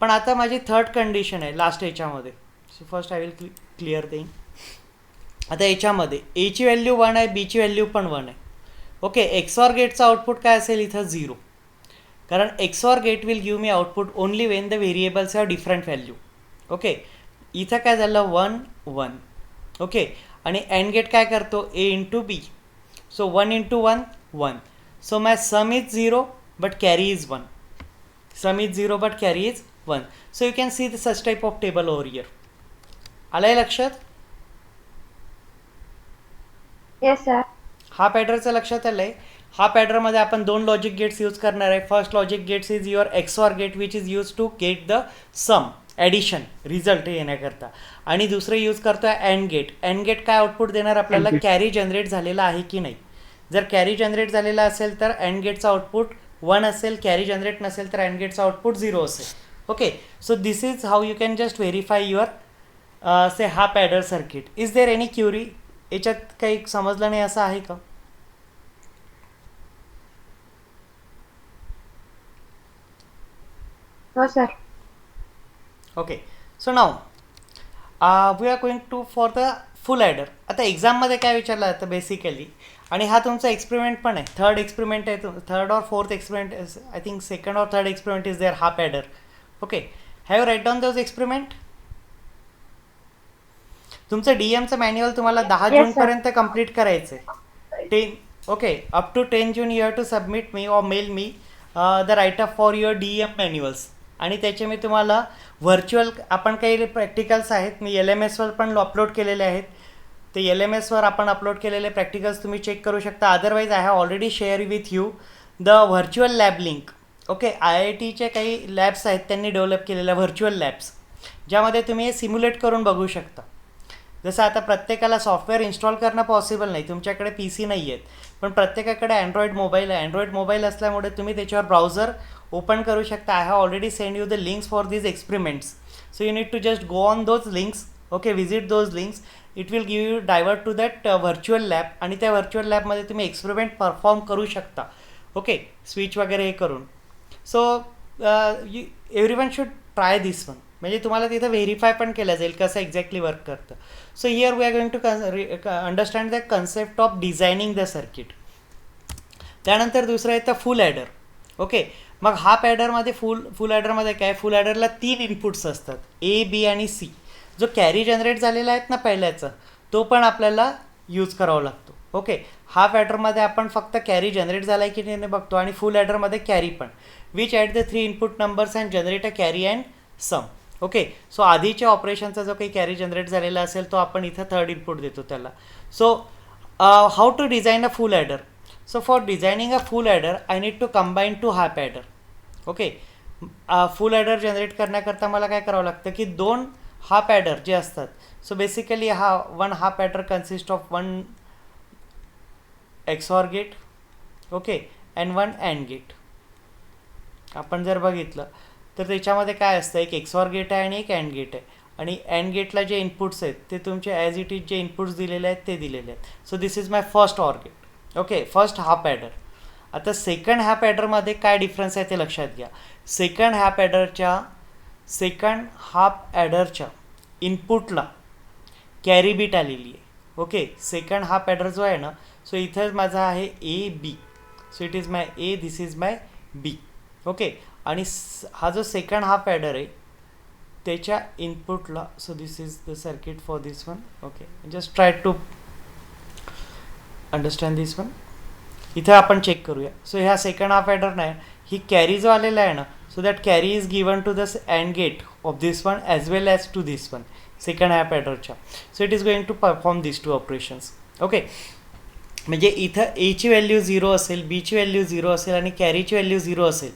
पण आता माझी थर्ड कंडिशन आहे लास्ट याच्यामध्ये. So first I will clear thing. आता याच्यामध्ये Aची व्हॅल्यू 1 आहे, Bची व्हॅल्यू पण 1 आहे. ओके, एक्सऑर गेटचं आउटपुट काय असेल इथं 0, कारण XOR gate will give me output only when the variables have different value. Okay, इथं काय झालं 1 1. ओके, आणि अँड गेट काय करतो A × B. So 1 × 1 1. So my some is 0 but carry is 1. Sum is 0 but carry is 1. So you can see the such type of table over here. आलंय लक्षात? Yes, sir. हा पॅटर्नचं लक्षात आलंय. हा पॅटर्नमध्ये आपण दोन लॉजिक गेट्स यूज करणार आहे. First logic gates is your XOR gate which is use to get the sum addition result येण्याकरता, आणि दुसरं यूज करतोय अँड गेट. अँड गेट काय आउटपुट देणार आपल्याला? कॅरी जनरेट झालेला आहे की नाही. जर कॅरी जनरेट झालेला असेल तर अँड गेटचा आउटपुट 1 असेल, कॅरी जनरेट नसेल तर अँड गेटचा आउटपुट 0 असेल. Okay, so this is how you can just verify your say half adder circuit. Is there any query? याच्यात काही समजलं नाही असं आहे का? No, sir. Okay, so now we are going to for the full adder. आता एक्झाममध्ये काय विचारलं जातं बेसिकली, आणि हा तुमचा एक्सपेरिमेंट पण आहे, थर्ड एक्सपेरिमेंट आहे, थर्ड और fourth experiment, I think second और third experiment is there half adder. Okay, have you write down those experiment? तुमचं डीएमचं मॅन्युअल तुम्हाला 10 Yes, जूनपर्यंत कंप्लीट करायचं आहे. 10 okay, up to 10 June you have to submit me or mail me the write up for your DM manuals. आणि त्याचे मी तुम्हाला virtual आपण काही प्रॅक्टिकल्स आहेत मी LMSवर पण अपलोड केलेले आहेत. ते LMSवर आपण अपलोड केलेले प्रॅक्टिकल्स तुम्ही चेक करू शकता. Otherwise I have already share with you the virtual lab link. Okay, IITचे काही लॅब्स आहेत त्यांनी डेव्हलप केलेल्या व्हर्च्युअल लॅब्स, ज्यामध्ये तुम्ही हे सिम्युलेट करून बघू शकता. जसं आता प्रत्येकाला सॉफ्टवेअर इन्स्टॉल करणं पॉसिबल नाही, तुमच्याकडे PC नाही आहेत, पण प्रत्येकाकडे अँड्रॉइड मोबाईल आहे. अँड्रॉइड मोबाईल असल्यामुळे तुम्ही त्याच्यावर ब्राउझर ओपन करू शकता. I have already send you the links for these experiments. So you need to just go on those links. Okay, visit those links. It will give you divert to that virtual lab, आणि त्या virtual लॅबमध्ये तुम्ही experiment perform करू शकता. Okay, switch वगैरे हे करून. So everyone should try this one, म्हणजे तुम्हाला तिथं व्हेरीफाय पण केलं जाईल कसं एक्झॅक्टली वर्क करतं. So here we are going to understand the concept of designing the circuit. त्यानंतर दुसरं आहे तर फुल ॲडर. ओके, मग हा पॅडरमध्ये फुल ॲडरमध्ये काय, फुल ॲडरला 3 इनपुट्स असतात, A, B आणि C. जो कॅरी जनरेट झालेला आहेत ना पहिल्याचा, तो पण आपल्याला यूज करावा लागतो. ओके, हाफ ॲडरमध्ये आपण फक्त कॅरी जनरेट झाला आहे की नाही बघतो, आणि फुल ॲडरमध्ये कॅरी पण, which at the 3 input numbers and generate a carry and sum. Okay, so आधीच्या ऑपरेशनचा जो काही कॅरी जनरेट झालेला असेल तो आपण इथं थर्ड इनपुट देतो त्याला. So how to design a full adder. So for designing a full adder, I need to combine 2 half adder. Okay, full adder generate करण्याकरता मला काय करावं लागतं की 2 हाफ ॲडर जे असतात. So basically one half adder consist of 1 XOR gate, okay, and 1 and gate. आपण जर बघितलं तर त्याच्यामध्ये काय असतं, एक XOR गेट आहे आणि एक अँड गेट आहे, आणि अँड गेटला जे इनपुट्स आहेत ते तुमचे ॲज इट इज जे इनपुट्स दिलेले आहेत ते दिलेले आहेत. So this is my first OR gate. Okay, first half adder. आता सेकंड हाफ ॲडरमध्ये काय डिफरन्स आहे ते लक्षात घ्या. सेकंड हाफ ॲडरच्या इनपुटला कॅरी बीट आलेली आहे. ओके, सेकंड हाफ ॲडर जो आहे ना, सो इथं माझा आहे AB. So it is my A, this is my B. Okay, आणि हा जो सेकंड हाफ ॲडर आहे त्याच्या इनपुटला, so this is the circuit for this one. Okay, just try to understand this one. इथं आपण चेक करूया. सो ह्या सेकंड हाफ ॲडर नाही, ही कॅरी जो आलेला आहे ना, so that carry is given to the and gate of this one as well as to this one second half ॲडरच्या. So it is going to perform this 2 operations. Okay, म्हणजे इथं Aची value 0 असेल, Bची value 0 असेल आणि कॅरीची value 0 असेल,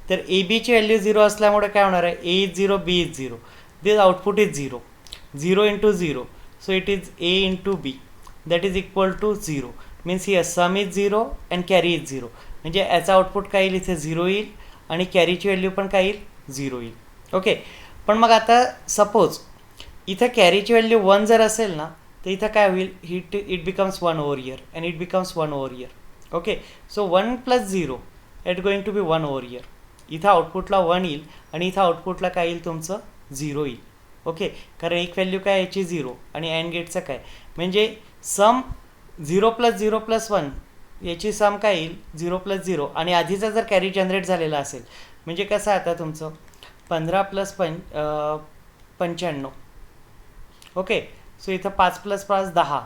तर ABची value 0 असल्यामुळे काय होणार आहे, A is 0, B is 0, this output is 0. 0 into 0, so it is A into B, that is equal to 0. Means here sum is 0 and carry is 0, म्हणजे याचा आउटपुट काय येईल, इथे 0 येईल आणि कॅरीची व्हॅल्यू पण काय येईल, 0 येईल. ओके, पण मग आता सपोज इथं कॅरीची व्हॅल्यू 1 जर असेल ना, तर इथं काय होईल, it becomes 1 over here and it becomes 1 over here. Okay, so 1 + 0 it going to be 1 over here. इथं आउटपुटला 1 येईल आणि इथं आउटपुटला काय येईल तुमचं 0 येईल. ओके, कारण एक व्हॅल्यू काय याची 0 आणि अँड गेटचं काय, म्हणजे सम 0 + 0 + 1 याची सम काय येईल 0 + 0, आणि आधीचा जर कॅरी जनरेट झालेला असेल म्हणजे कसं आहे आता तुमचं 15 + 95. ओके, सो इथं 5 + 5 10,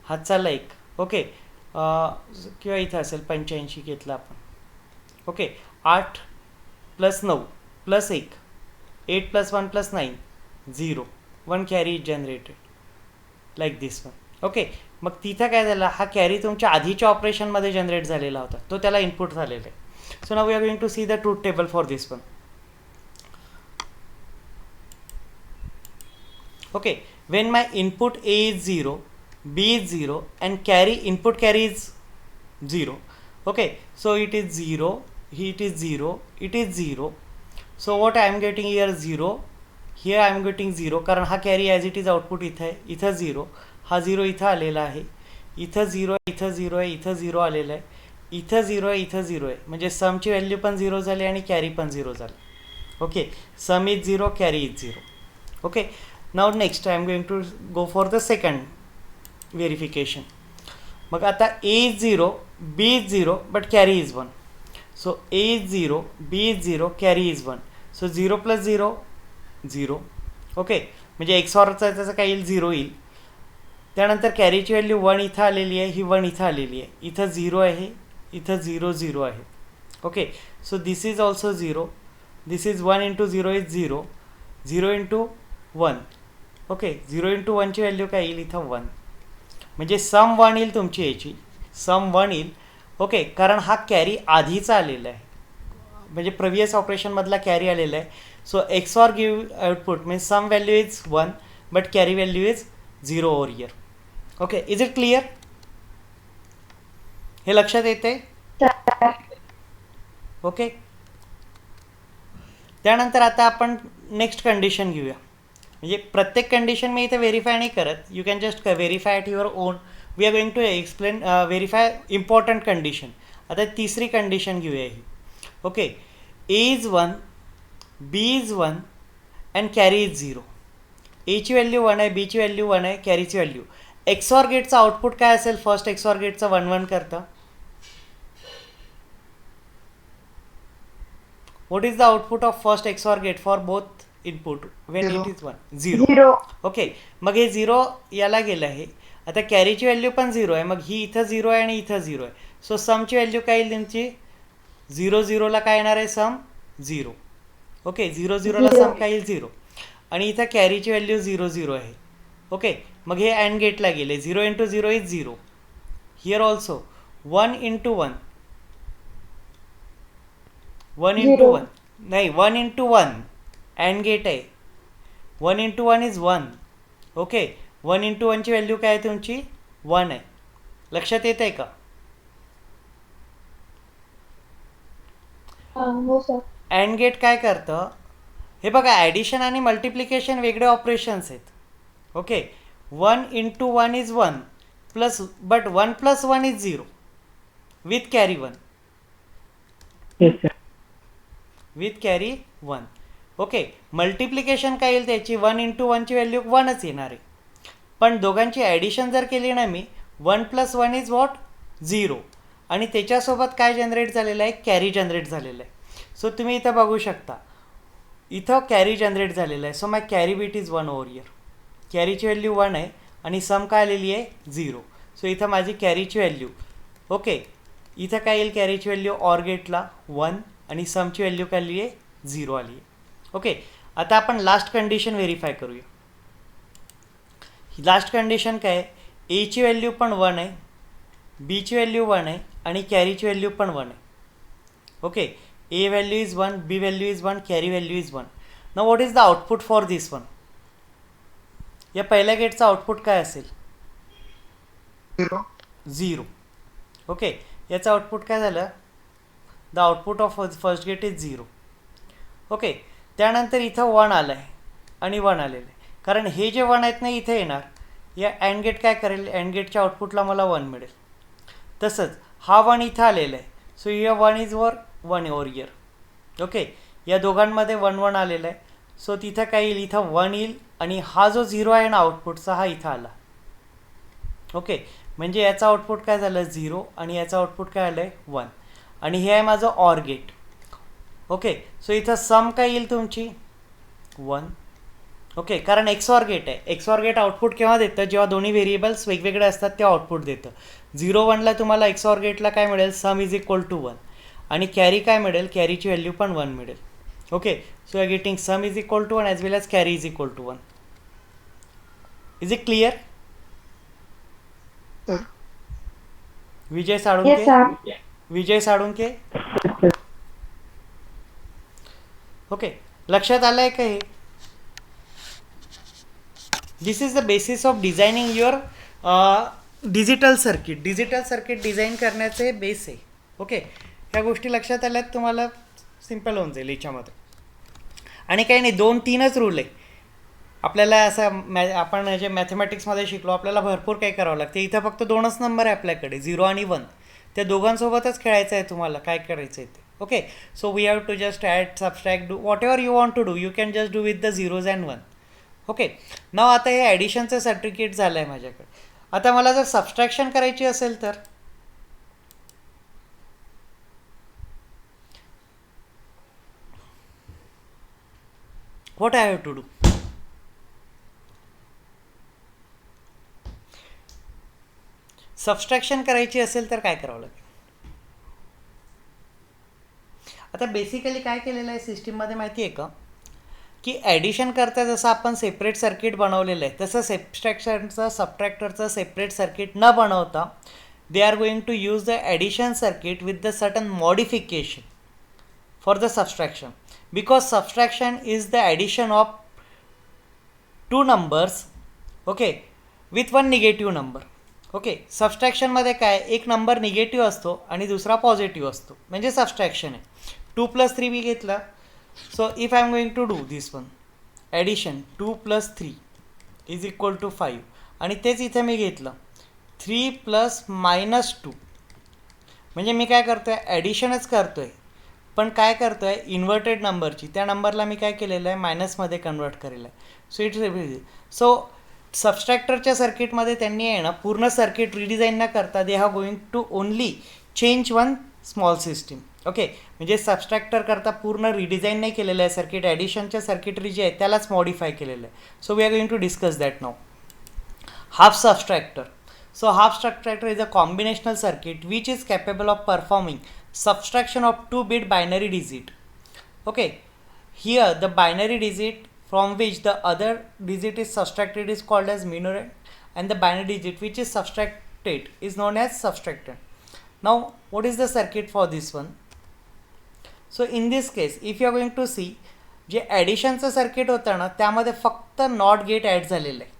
हातचा लाईक. ओके, किंवा इथं असेल 85 घेतलं आपण. Okay, 8 plus 9 plus 1 8 plus 1 plus 9 0 1 carry is generated like this one. Okay, मग तिथं काय झालं, हा कॅरी तुमच्या आधीच्या ऑपरेशनमध्ये जनरेट झालेला होता, तो त्याला इनपुट झालेला आहे. So now we are going to see the truth table for this one. Okay, when my input A is 0, B is 0 and input carry is 0. Okay, so it is 0, it is 0, it is 0. So what I am getting here 0, here I am getting 0 कारण हा carry as it is output इथं आहे, इथं 0, हा 0 इथं आलेला आहे, इथं 0 आहे, इथं 0 आहे, इथं 0 आलेला आहे, इथं 0 आहे, इथं 0 आहे, म्हणजे समची व्हॅल्यू पण 0 झाली आणि कॅरी पण 0 झाली. Okay, some is 0, carry is 0. Okay, now next I am going to go for the second verification. मग आता A is 0, B is 0 but carry is 1. So A is 0, B is 0, carry is 1. So 0 plus 0 0. Okay, म्हणजे XORचा त्याचं काय येईल 0 येईल. त्यानंतर कॅरीची value 1 इथं आलेली आहे, ही 1 इथं आलेली आहे, इथं 0 आहे, इथं 0 0 आहे. Okay, so this is also 0, this is 1 into 0 is 0, 0 into 1. Okay, 0 into 1ची व्हॅल्यू काय येईल इथं 1, म्हणजे सम 1 येईल तुमची याची, सम 1 येईल. ओके, कारण हा कॅरी आधीचा आलेला आहे, म्हणजे प्रिव्हियस ऑपरेशनमधला कॅरी आलेला आहे. So XOR give output means sum value is 1 but carry value is 0 over here. Okay, is it clear? हे लक्षात येते? ओके, त्यानंतर आता आपण नेक्स्ट कंडिशन घेऊया. म्हणजे प्रत्येक कंडिशन मी इथे व्हेरीफाय नाही करत, you can just verify at your own. We are going to explain verify important condition. आता तिसरी कंडिशन घेऊया ही. Okay, A is 1, B is 1 and carry is 0. एची व्हॅल्यू 1 आहे, बीची व्हॅल्यू 1 आहे, कॅरीची व्हॅल्यू. XOR गेटचा आउटपुट काय असेल? फर्स्ट XOR गेटचा 1 1 करता. What is the output of first XOR gate for both input when it is 1? 0. Okay, मग हे 0 याला गेलं आहे. आता कॅरीची व्हॅल्यू पण 0 आहे, मग ही इथं 0 आहे आणि इथं 0 आहे. सो समची व्हॅल्यू काय येईल तुमची? 0 0ला काय येणार आहे? सम 0. ओके, 0 0ला सम काय येईल? 0. आणि इथं कॅरीची व्हॅल्यू 0 0 आहे. ओके, मग हे अँड गेटला गेले. 0 into 0 is 0. Here also 1 into 1, 1 into 1 नाही, 1 इंटू 1 अँड गेट आहे. 1 इंटू 1 इज 1. ओके, 1 इंटू 1ची व्हॅल्यू काय आहे तुमची? 1 आहे. लक्षात येत आहे का? हो सर. अँड गेट काय करतं? हे बघा, ॲडिशन आणि मल्टिप्लिकेशन वेगळे ऑपरेशन्स आहेत. Okay, 1 into 1 is 1 plus, but 1 plus 1 is 0 with carry 1. With carry 1. Okay, multiplication काय येईल त्याची? 1 इंटू 1ची व्हॅल्यू 1च येणार आहे. पण दोघांची ॲडिशन जर केली ना मी, 1 प्लस 1 इज वॉट? 0. आणि त्याच्यासोबत काय जनरेट झालेलं आहे? कॅरी जनरेट झालेलं आहे. सो तुम्ही इथं बघू शकता, इथं कॅरी जनरेट झालेलं आहे. So my carry bit is 1 over here. कॅरीची व्हॅल्यू 1 आहे आणि सम काय आलेली आहे? 0. सो इथं माझी कॅरीची व्हॅल्यू, ओके, इथं काय येईल? कॅरीची व्हॅल्यू ऑर गेटला 1 आणि समची व्हॅल्यू काय आली आहे? 0 आली आहे. ओके, आता आपण लास्ट कंडिशन व्हेरीफाय करूया. लास्ट कंडिशन काय आहे? एची व्हॅल्यू पण 1 आहे, बीची व्हॅल्यू 1 आहे आणि कॅरीची व्हॅल्यू पण 1 आहे. Okay, A value is 1, B value is 1, carry value is 1. Now what is the output for this one? या पहिल्या गेटचा आउटपुट काय असेल? 0. ओके, याचं आउटपुट काय झालं? The output of first gate is 0. Okay, त्यानंतर इथं 1 आलं आहे आणि 1 आलेलं आहे. कारण हे जे 1 आहेत ना इथे येणार, या अँड गेट काय करेल? अँड गेटच्या आउटपुटला मला 1 मिळेल. तसंच हा 1 इथं आलेला आहे. सो या 1 इज 1 ओव्हर हिअर. ओके, या दोघांमध्ये 1 1 आलेलं आहे. सो तिथं काय येईल? इथं 1 येईल आणि हा जो 0 आहे ना आउटपुटचा, हा इथं आला. ओके, म्हणजे याचा आउटपुट काय झालं? 0 आणि याचा आउटपुट काय आलं आहे? 1. आणि हे आहे माझं ऑर गेट. ओके, सो इथं सम काय येईल तुमची? 1. ओके, कारण XOR गेट आहे. XOR गेट आउटपुट केव्हा देतं? जेव्हा दोन्ही व्हेरिएबल्स वेगवेगळे असतात तेव्हा आउटपुट देतं. 0 1ला तुम्हाला XOR गेटला काय मिळेल? सम इज इक्वल टू 1 आणि कॅरी काय मिळेल? कॅरीची व्हॅल्यू पण 1 मिळेल. Okay, so you are getting sum is equal to 1 as well as carry is equal to 1. Is it clear? Yes. Vijay Yes, Sadunke? sir. Vijay Salunke. Okay, लक्षात आलं आहे का हे? This is the basis of designing your digital circuit. Digital circuit design करण्याचे base आहे. ओके, ह्या गोष्टी लक्षात आल्यात तुम्हाला सिम्पल होऊन जाईल याच्यामध्ये. आणि काही नाही, 2-3च रूल आहे आपल्याला. असं आपण जे मॅथमॅटिक्समध्ये शिकलो आपल्याला भरपूर काही करावं लागतं. इथं फक्त 2च नंबर आहे आपल्याकडे, 0 आणि 1. त्या दोघांसोबतच खेळायचं आहे तुम्हाला, काय करायचं आहे ते. Okay, so we have to just add, subtract, do whatever you want to do, you can just do with the 0s and 1. Okay, now आता हे ॲडिशनचं सर्टिफिकेट झालं आहे माझ्याकडे. आता मला जर सबस्ट्रॅक्शन करायची असेल तर what I have to do? Subtraction करायची असेल तर काय करावं लागेल? आता बेसिकली काय केलेलं आहे सिस्टीममध्ये माहिती आहे का, की ॲडिशन करता जसं आपण सेपरेट सर्किट बनवलेलं आहे तसं सबस्ट्रॅक्शनचं, सबट्रॅक्टरचं सेपरेट सर्किट न बनवता they are going to use the addition circuit with the certain modification for the subtraction, because subtraction is the addition of 2 numbers, okay, with 1 negative number. Okay, सबस्ट्रॅक्शनमध्ये काय, एक number negative असतो आणि दुसरा positive असतो, म्हणजे सबस्ट्रॅक्शन आहे. 2 + 3 मी घेतला. So if I am going to do this one addition, 2 + 3 is equal to 5, आणि तेच इथे मी घेतलं 3 + -2. म्हणजे मी काय करतो आहे, ॲडिशनच करतो आहे, पण काय करतो आहे, इन्व्हर्टेड नंबरची, त्या नंबरला मी काय केलेलं आहे, मायनसमध्ये कन्वर्ट केलेलं आहे. सो सो सबस्ट्रॅक्टरच्या सर्किटमध्ये त्यांनी आहे ना पूर्ण सर्किट रिडिझाईन न करता they have going to only change one small system. Okay, म्हणजे सबस्ट्रॅक्टर करता पूर्ण रिडिझाईन नाही केलेलं आहे सर्किट, ॲडिशनच्या सर्किटरी जे आहे त्यालाच मॉडिफाय केलेलं आहे. So we are going to discuss that now. Half subtractor. So half subtractor is a combinational circuit which is capable of performing subtraction of 2-bit binary digit. Okay, here the binary digit from which the other digit is subtracted is called as minorant, and the binary digit which is subtracted is known as subtractant. Now what is the circuit for this one? So in this case if you are going to see, जे ॲडिशनचं circuit होतं ना त्यामध्ये फक्त not gate add झालेलं आहे,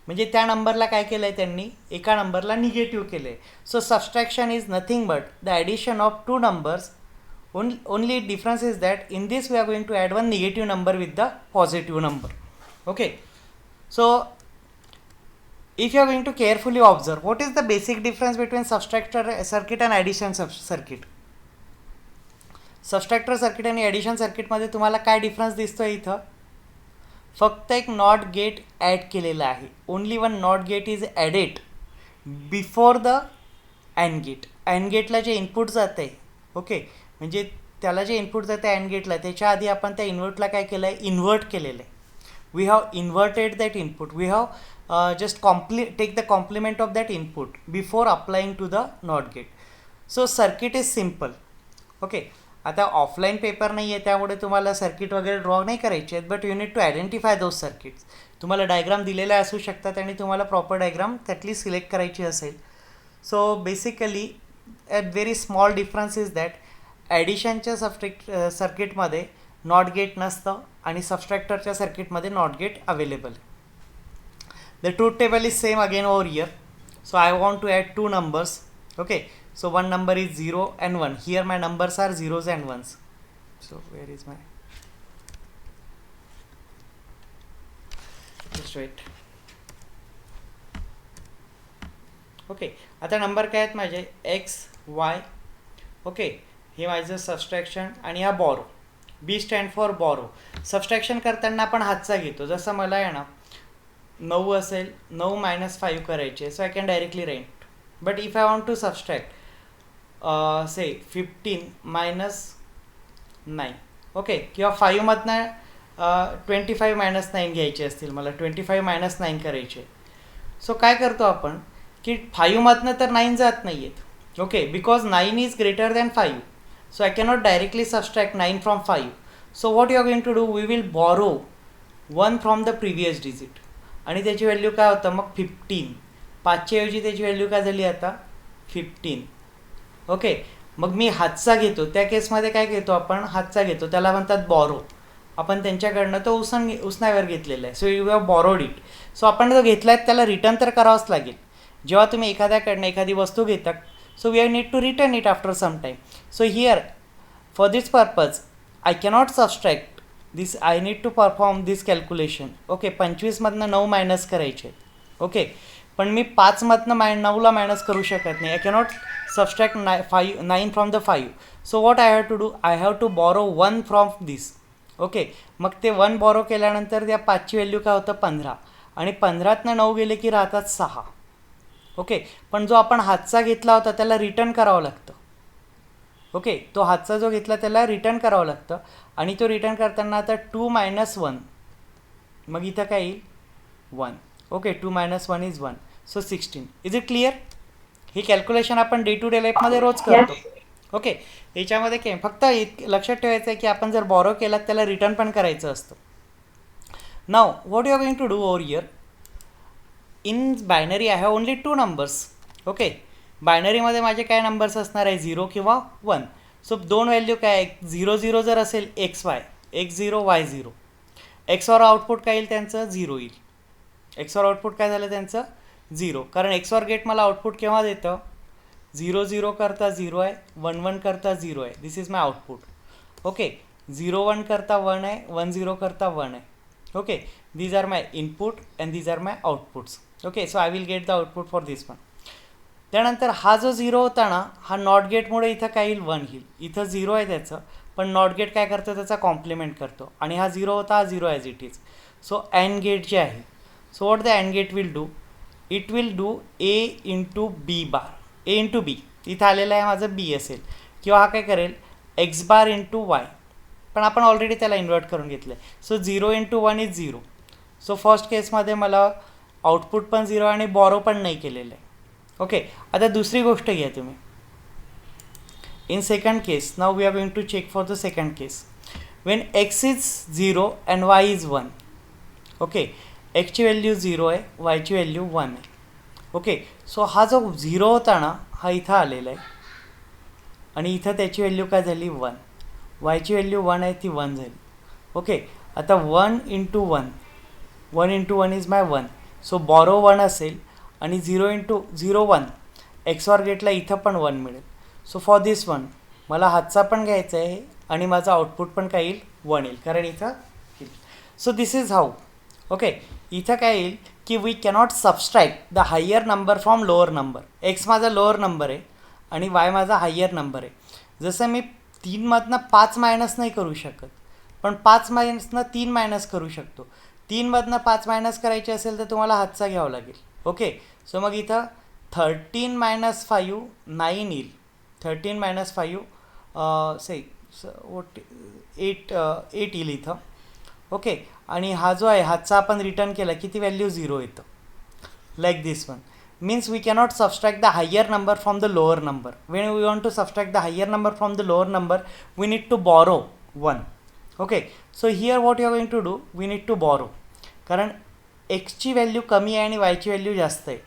म्हणजे त्या नंबरला काय केलं आहे त्यांनी, एका नंबरला निगेटिव्ह केलं आहे. So subtraction is nothing but the addition of 2 numbers. Only difference is that in this we are going to add 1 negative number with the positive number. Okay, so if you are going to carefully observe what is the basic difference between subtractor circuit and addition circuit. Subtractor circuit आणि addition सर्किटमध्ये तुम्हाला काय difference दिसतो आहे इथं, फक्त एक not gate add केलेलं आहे. Only 1 not gate is added before the and gate. And गेटला जे इनपुट जातं आहे, ओके, म्हणजे त्याला जे इनपुट जातं आहे अँड गेटला, त्याच्या आधी आपण त्या इन्व्हर्टला काय केलं आहे, इन्व्हर्ट केलेलं आहे. We have inverted that input, we have just take the complement of that input before applying to the not gate. So circuit is simple. Okay, आता ऑफलाईन पेपर नाही आहे त्यामुळे तुम्हाला सर्किट वगैरे ड्रॉ नाही करायचे आहेत, but you need to identify those circuits. तुम्हाला डायग्राम दिलेल्या असू शकतात आणि तुम्हाला प्रॉपर डायग्राम त्यातली सिलेक्ट करायची असेल. So basically a very small difference is that ॲडिशनच्या सर्किटमध्ये नॉट गेट नसतं आणि सबस्ट्रॅक्टरच्या सर्किटमध्ये नॉट गेट अवेलेबल आहे. The truth table is same again over here. So I want to add 2 numbers. Okay, so one number is 0 and 1. Here my numbers are 0s and 1s. So where is my, just wait. Okay, आता number काय आहेत माझे, x y. Okay, हे माझं subtraction आणि हा borrow. B stand for borrow. Subtraction करताना आपण हातचा घेतो, जसं मला आहे ना 9 असेल, 9 - 5 करायचे, so I can directly write. But if I want to subtract say 15 - 9, okay, किंवा 5मधनं 25 - 9 घ्यायचे असतील मला, 25 - 9 करायचे. सो काय करतो आपण की 5मधनं तर 9 जात नाही आहेत, okay, because 9 is greater than 5. So I cannot directly subtract 9 from 5. So what you are going to do, we will borrow 1 from the previous digit आणि त्याची व्हॅल्यू काय होतं मग 15. 5च्या ऐवजी त्याची व्हॅल्यू काय झाली आता 15. ओके, मग मी हातचा घेतो, त्या केसमध्ये काय घेतो आपण, हातचा घेतो, त्याला म्हणतात बॉरो. आपण त्यांच्याकडनं तो उसण्यावर घेतलेला आहे. So you have borrowed it. So आपण जो घेतला आहे त्याला रिटर्न तर करावंच लागेल. जेव्हा तुम्ही एखाद्याकडनं एखादी वस्तू घेता, so we have need to return it after some time. So here for this purpose I cannot subtract this, I need to perform this calculation. Okay, 25मधनं 9 मायनस करायचे. ओके, पण मी 5मधनं 9ला मायनस करू शकत नाही. I cannot subtract 9 from the 5. So what I have to do, I have to borrow 1 from this. Okay, मग ते 1 बॉरो केल्यानंतर त्या 5ची व्हॅल्यू काय होतं 15, आणि 15तनं 9 गेले की राहतात 6. ओके, पण जो आपण हातचा घेतला होता त्याला रिटर्न करावं लागतं. ओके, तो हातचा जो घेतला त्याला रिटर्न करावं लागतं, आणि तो रिटर्न करताना आता 2 - 1, मग इथं काय येईल 1. Okay, 2 - 1 is 1. So 16. Is it clear? He calculation आपण डे टू डे लाईफमध्ये रोज करतो. ओके, याच्यामध्ये काय फक्त लक्षात ठेवायचं आहे की आपण जर बॉरो केला त्याला रिटर्न पण करायचं असतं. Now what you are going to do over here, in binary I have only 2 numbers. Okay, बायनरीमध्ये माझे काय नंबर्स असणार आहे 0 किंवा 1. सो 2 व्हॅल्यू काय आहे, 0 0 जर असेल XY, X0 Y0, XOR output काय येईल त्यांचं 0 येईल. XOR आउटपुट काय झालं त्यांचं 0, कारण XOR गेट मला आउटपुट केव्हा देतं, 0 0 करता 0 आहे, 1 1 करता 0 आहे. This is my output. Okay, 0 1 करता 1 आहे, 1 0 करता 1 आहे. Okay, these are my input and these are my outputs. Okay, so I will get the output for this one. त्यानंतर हा जो 0 होता ना, हा नॉट गेटमुळे इथं काय येईल 1 येईल. इथं 0 आहे त्याचं, पण नॉट गेट काय करतो त्याचा कॉम्प्लिमेंट करतो, आणि हा 0 होता, हा 0 as it is. So and gate जे आहे, so what the and gate will do, it will do A into B bar, A into B. इथं आलेलं आहे माझं B असेल, किंवा हा काय करेल X बार इंटू Y, पण आपण ऑलरेडी त्याला इन्व्हर्ट करून घेतलं आहे. So 0 into 1 is 0. So first केसमध्ये मला आउटपुट पण 0 आणि बॉरो पण नाही केलेलं आहे. ओके, आता दुसरी गोष्ट घ्या तुम्ही. In second case, now we are going to check for the second case. When X is 0 and Y is 1. Okay, Xची व्हॅल्यू 0 आहे, Yची व्हॅल्यू 1 आहे. ओके, सो हा जो 0 होता ना, हा इथं आलेला आहे, आणि इथं त्याची व्हॅल्यू काय झाली 1. Yची व्हॅल्यू 1 आहे, ती 1 झाली. ओके, आता 1 into 1, 1 into 1 is my 1. So borrow 1 असेल, आणि 0 इंटू 0 1, XOR गेटला इथं पण 1 मिळेल. सो फॉर दिस वन मला हातचा पण घ्यायचा आहे, आणि माझा आउटपुट पण काय येईल 1 येईल, कारण इथं येईल. So this is how. Okay, इथं काय येईल की we cannot subtract the higher number from lower number. X माझा लोअर नंबर आहे, आणि Y माझा हायर नंबर आहे. जसं मी 3मधनं 5 मायनस नाही करू शकत, पण 5 मायनसनं 3 मायनस करू शकतो. 3मधनं 5 मायनस करायचे असेल तर तुम्हाला हातचा घ्यावा लागेल. ओके, सो मग इथं 13 - 5 9 येईल. 13 - 5 8 येईल इथं. ओके, आणि हा जो आहे हातचा आपण रिटर्न केला किती व्हॅल्यू 0 येतं, like this one. Means we cannot subtract the higher number from the lower number. When we want to subtract the higher number from the lower number, we need to borrow 1. Okay, so here what you are going to do, we need to borrow, कारण Xची value कमी आहे आणि Yची value जास्त आहे.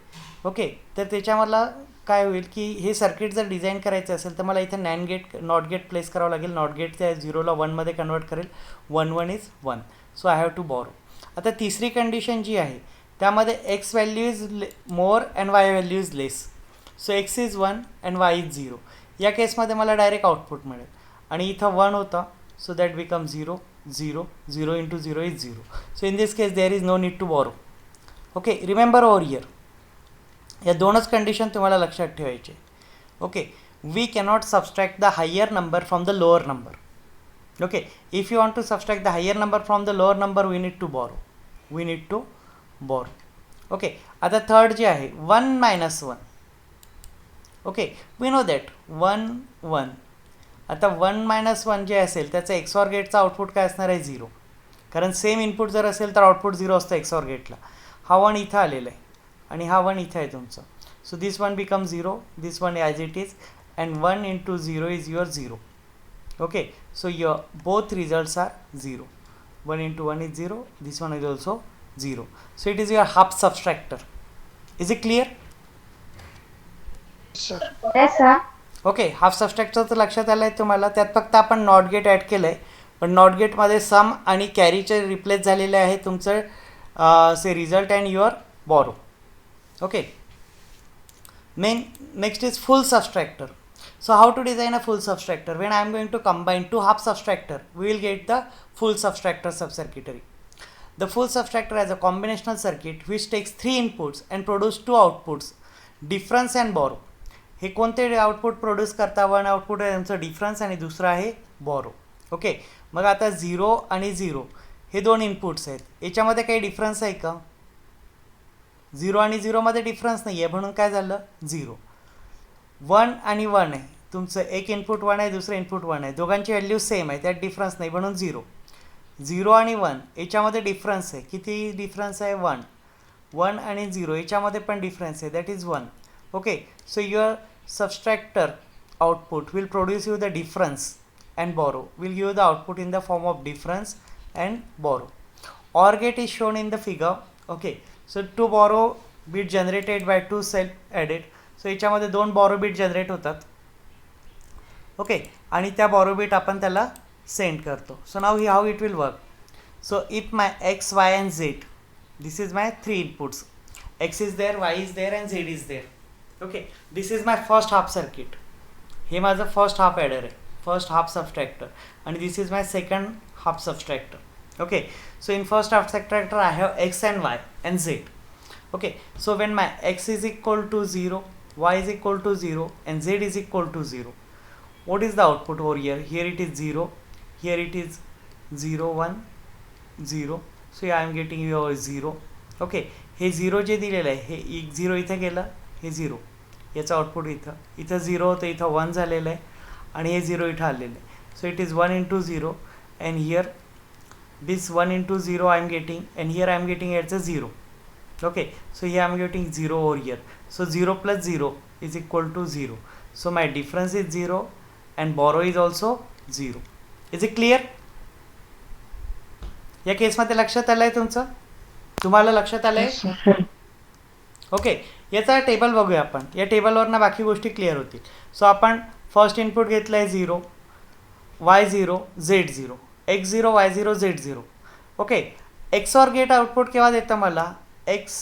Okay, तर त्याच्यामधला काय होईल की हे सर्किट जर डिझाईन करायचं असेल तर मला इथं NAND gate not gate place करावं लागेल. नॉट गेट त्या 0ला 1मध्ये कन्वर्ट करेल. 1 1 is 1. So I have to borrow. आता तिसरी कंडिशन जी आहे त्यामध्ये X value is more and Y value is less. So X is 1 and Y is 0. या केसमध्ये मला डायरेक्ट आउटपुट मिळेल, आणि इथं 1 होता, so that become 0 0 0 into 0 is 0. So in this case there is no need to borrow. Okay, remember over here या दोनच condition तुम्हाला लक्षात ठेवायचे. Okay, we cannot subtract the higher number from the lower number. Okay, if you want to subtract the higher number from the lower number, we need to borrow. We need to borrow. Okay, आता third जे आहे 1 - 1. Okay, we know that 1 1. आता 1 - 1 जे असेल त्याचं XOR गेटचा output काय असणार आहे 0, कारण सेम इनपुट जर असेल तर आउटपुट 0 असतं XOR गेटला. हा 1 इथं आलेला आहे, आणि हा 1 इथं आहे तुमचं. So this 1 become 0, this 1 as it is, and 1 into 0 is your 0. Okay, so your both results are 0. 1 into 1 is 0, this one is also 0. So it is your half subtractor. Is it clear? Sir Yes, sir. Okay, half सबस्ट्रॅक्टरचं लक्षात आलं आहे तुम्हाला. त्यात फक्त आपण not gate add केलं आहे, पण नॉट गेटमध्ये सम आणि कॅरीचे रिप्लेस झालेले आहे तुमचं say result and your borrow. Okay, next is full subtractor. So how to design a full subtractor? When I am going to combine two half subtractor, we will get the full subtractor subcircuitry. The full subtractor has a combinational circuit which takes 3 inputs and produce 2 outputs, difference and borrow. हे कोणते output produce करता? One output आहे त्यांचं difference आणि दुसरं आहे borrow. Okay, मग आता 0 आणि 0 हे दोन इनपुट्स आहेत, याच्यामध्ये काही डिफरन्स आहे का? 0 आणि 0मध्ये डिफरन्स नाही आहे, म्हणून काय झालं? 0. 1 आणि 1 आहे, तुमचं एक इनपुट 1 आहे, दुसरं इनपुट 1 आहे, दोघांची व्हॅल्यू सेम आहे, त्यात डिफरन्स नाही, म्हणून 0. 0 आणि 1 याच्यामध्ये डिफरन्स आहे, किती डिफरन्स आहे? 1. 1 आणि 0 याच्यामध्ये पण डिफरन्स आहे, that is 1. Okay, so your subtractor output will produce you the difference and borrow, will give you the output in the form of difference and borrow. OR gate is shown in the figure. Okay, so to borrow bit generated by 2 self added. So याच्यामध्ये 2 borrow bit generate होतात. Okay, आणि त्या borrow bit आपण त्याला send करतो. So now how it will work? So if my x, y and z, this is my 3 inputs, x is there, y is there and z is there. Okay, this is my first half circuit. हे माझं first half adder आहे, first half subtractor, आणि this is my second half subtractor. Okay, so in first half subtractor I have X and Y and Z. Okay, so when my X is equal to 0, y is equal to 0 and z is equal to 0, what is the output over here? Here it is 0, here it is 0 1 0, so I am getting your 0. Okay, हे 0 जे दिलेलं आहे, हे 0 इथं गेलं, हे 0, याचं output इथं, इथं 0 होतं, इथं 1 झालेलं आहे, आणि हे 0 इथं आलेलं आहे. So it is 1 into 0 and here this 1 into 0 I am getting, and here I am getting it's a 0. Okay, so here I am getting 0 over here. So 0 plus 0 is equal to 0. So my difference is 0 and borrow is also 0. Is it clear? या केसमध्ये लक्षात आलं आहे तुमचं? तुम्हाला लक्षात आलं आहे? ओके, याचा टेबल बघूया आपण. या टेबलवरनं बाकी गोष्टी क्लिअर होतील. सो आपण फर्स्ट इनपुट घेतलं आहे 0, y0, z0, x0, y0, z0. Okay, XOR gate output केव्हा देतं मला? x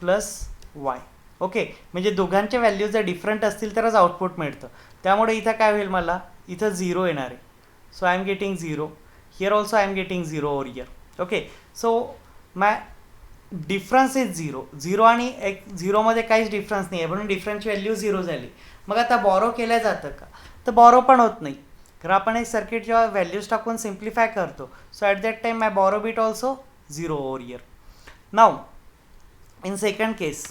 plus y. ओके, म्हणजे दोघांच्या व्हॅल्यू जर डिफरंट असतील तरच आउटपुट मिळतं. त्यामुळे इथं काय होईल? मला इथं 0 येणार आहे. So I am getting 0. Here also I am getting 0 over here. Okay, so my difference is 0. 0 आणि 0मध्ये काहीच डिफरन्स नाही आहे, म्हणून डिफरन्सची व्हॅल्यू 0 झाली. मग आता बॉरो केलं जातं का? तर बॉरो पण होत नाही, कारण आपण एक सर्किट जेव्हा व्हॅल्यूज टाकून सिम्प्लिफाय करतो, so at that time my borrow bit also 0 over here. Now in second case,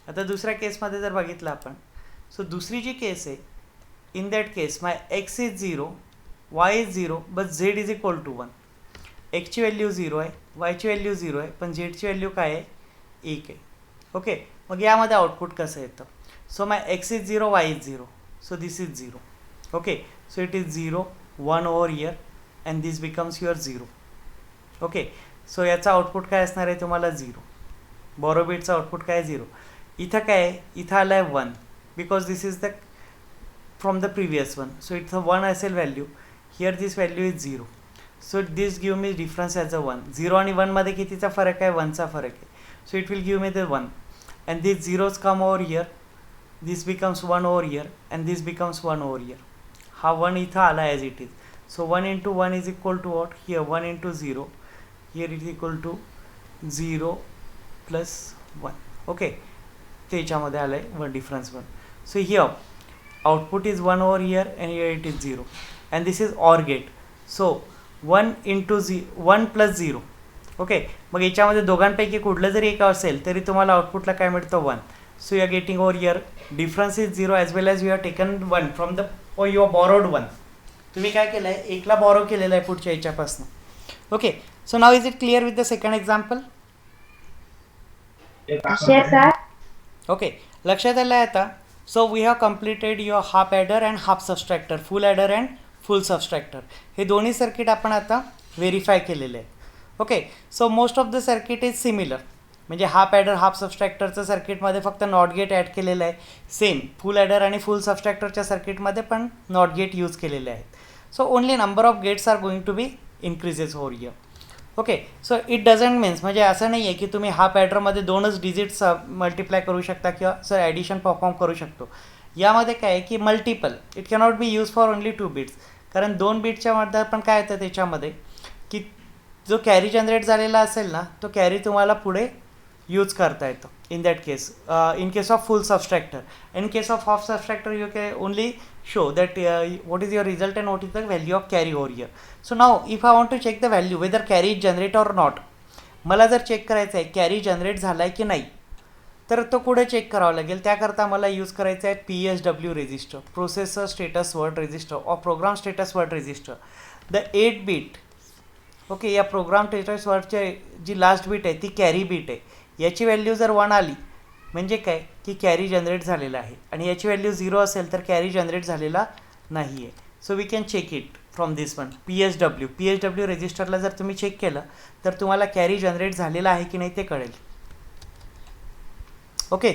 आता दुसऱ्या केसमध्ये जर बघितलं आपण, सो दुसरी जी केस आहे, in that case my X is 0, Y is 0, but Z is equal to 1. एक्सची व्हॅल्यू 0 आहे, वायची व्हॅल्यू 0 आहे, पण झेडची व्हॅल्यू काय आहे? 1 आहे. ओके, मग यामध्ये आउटपुट कसं येतं? So my X is 0, Y is 0, so this is 0. Okay, so it is 0 1 over here and this becomes your 0. Okay, so याचा आउटपुट काय असणार आहे तुम्हाला? 0. बॉरो बीटचं आउटपुट काय? 0. इथं काय आहे? इथं आलं आहे 1, because this is the from the previous one, so इथं 1 असेल value. Here this value is 0. So this give me difference as a 1. 0 आणि 1मध्ये कितीचा फरक आहे? 1चा फरक आहे. So it will give me the 1 and this zeros come over here, this becomes 1 over here and this becomes 1 over here. हा 1 इथं आला as it is. So 1 into 1 is equal to what? Here 1 into 0, here it is equal to 0 plus 1. Okay, त्याच्यामध्ये आलं आहे 1 difference 1. So here output is 1 over here and here it is 0 and this is or gate. So 1 into 1 plus 0. Okay, मग याच्यामध्ये दोघांपैकी कुठलं जरी एक असेल तरी तुम्हाला आउटपुटला काय मिळतं? 1. So you are getting over here difference is 0 as well as you are taken 1 from the or you are borrowed 1. तुम्ही काय केलं आहे? 1ला बॉरो केलेलं आहे पुढच्या याच्यापासून. Okay, so now is it clear with the second example? Yes, sir. Okay, लक्षात आलं आहे आता. So we have completed your half adder and half subtractor, full adder and full subtractor, हे दोन्ही सर्किट आपण आता व्हेरीफाय केलेले आहेत. Okay, so most of the circuit is similar. म्हणजे हाफ ॲडर हाफ सबस्ट्रॅक्टरचं सर्किटमध्ये फक्त नॉट गेट ॲड केलेलं आहे. सेम फुल ॲडर आणि फुल सबस्ट्रॅक्टरच्या सर्किटमध्ये पण नॉट गेट यूज केलेले आहेत. So only number of gates are going to be increases over here. Okay, so it doesn't means म्हणजे असं नाही आहे की तुम्ही हाफ ॲडरमध्ये 2च डिजिट्स मल्टिप्लाय करू शकता किंवा सर ॲडिशन परफॉर्म करू शकतो. यामध्ये काय आहे की multiple it cannot be use for only 2 bits. कारण 2 बिटच्या मध्ये पण काय येतं त्याच्यामध्ये की जो कॅरी जनरेट झालेला असेल ना तो कॅरी तुम्हाला पुढे यूज करता येतो in that case. In case of full subtractor. In case of half subtractor you can only show that what is your result and what is the value of carry over here. So now if I want to check the value whether carry is generate or not, मला जर check करायचं आहे carry generate झाला आहे की नाही तर तो कुठे चेक करावं लागेल. त्याकरता मला यूज करायचं आहे PSW register, processor status word register और program status word register. The 8 bit. Okay, या प्रोग्राम स्टेटस वर्डचे जी लास्ट बीट आहे ती कॅरी बीट आहे. याची व्हॅल्यू जर 1 आली म्हणजे काय की कॅरी जनरेट झालेला आहे आणि याची व्हॅल्यू 0 असेल तर कॅरी जनरेट झालेला नाही आहे. So we can check it from this one. PSW रजिस्टरला जर तुम्ही चेक केलं तर तुम्हाला कॅरी जनरेट झालेला आहे की नाही ते कळेल. ओके.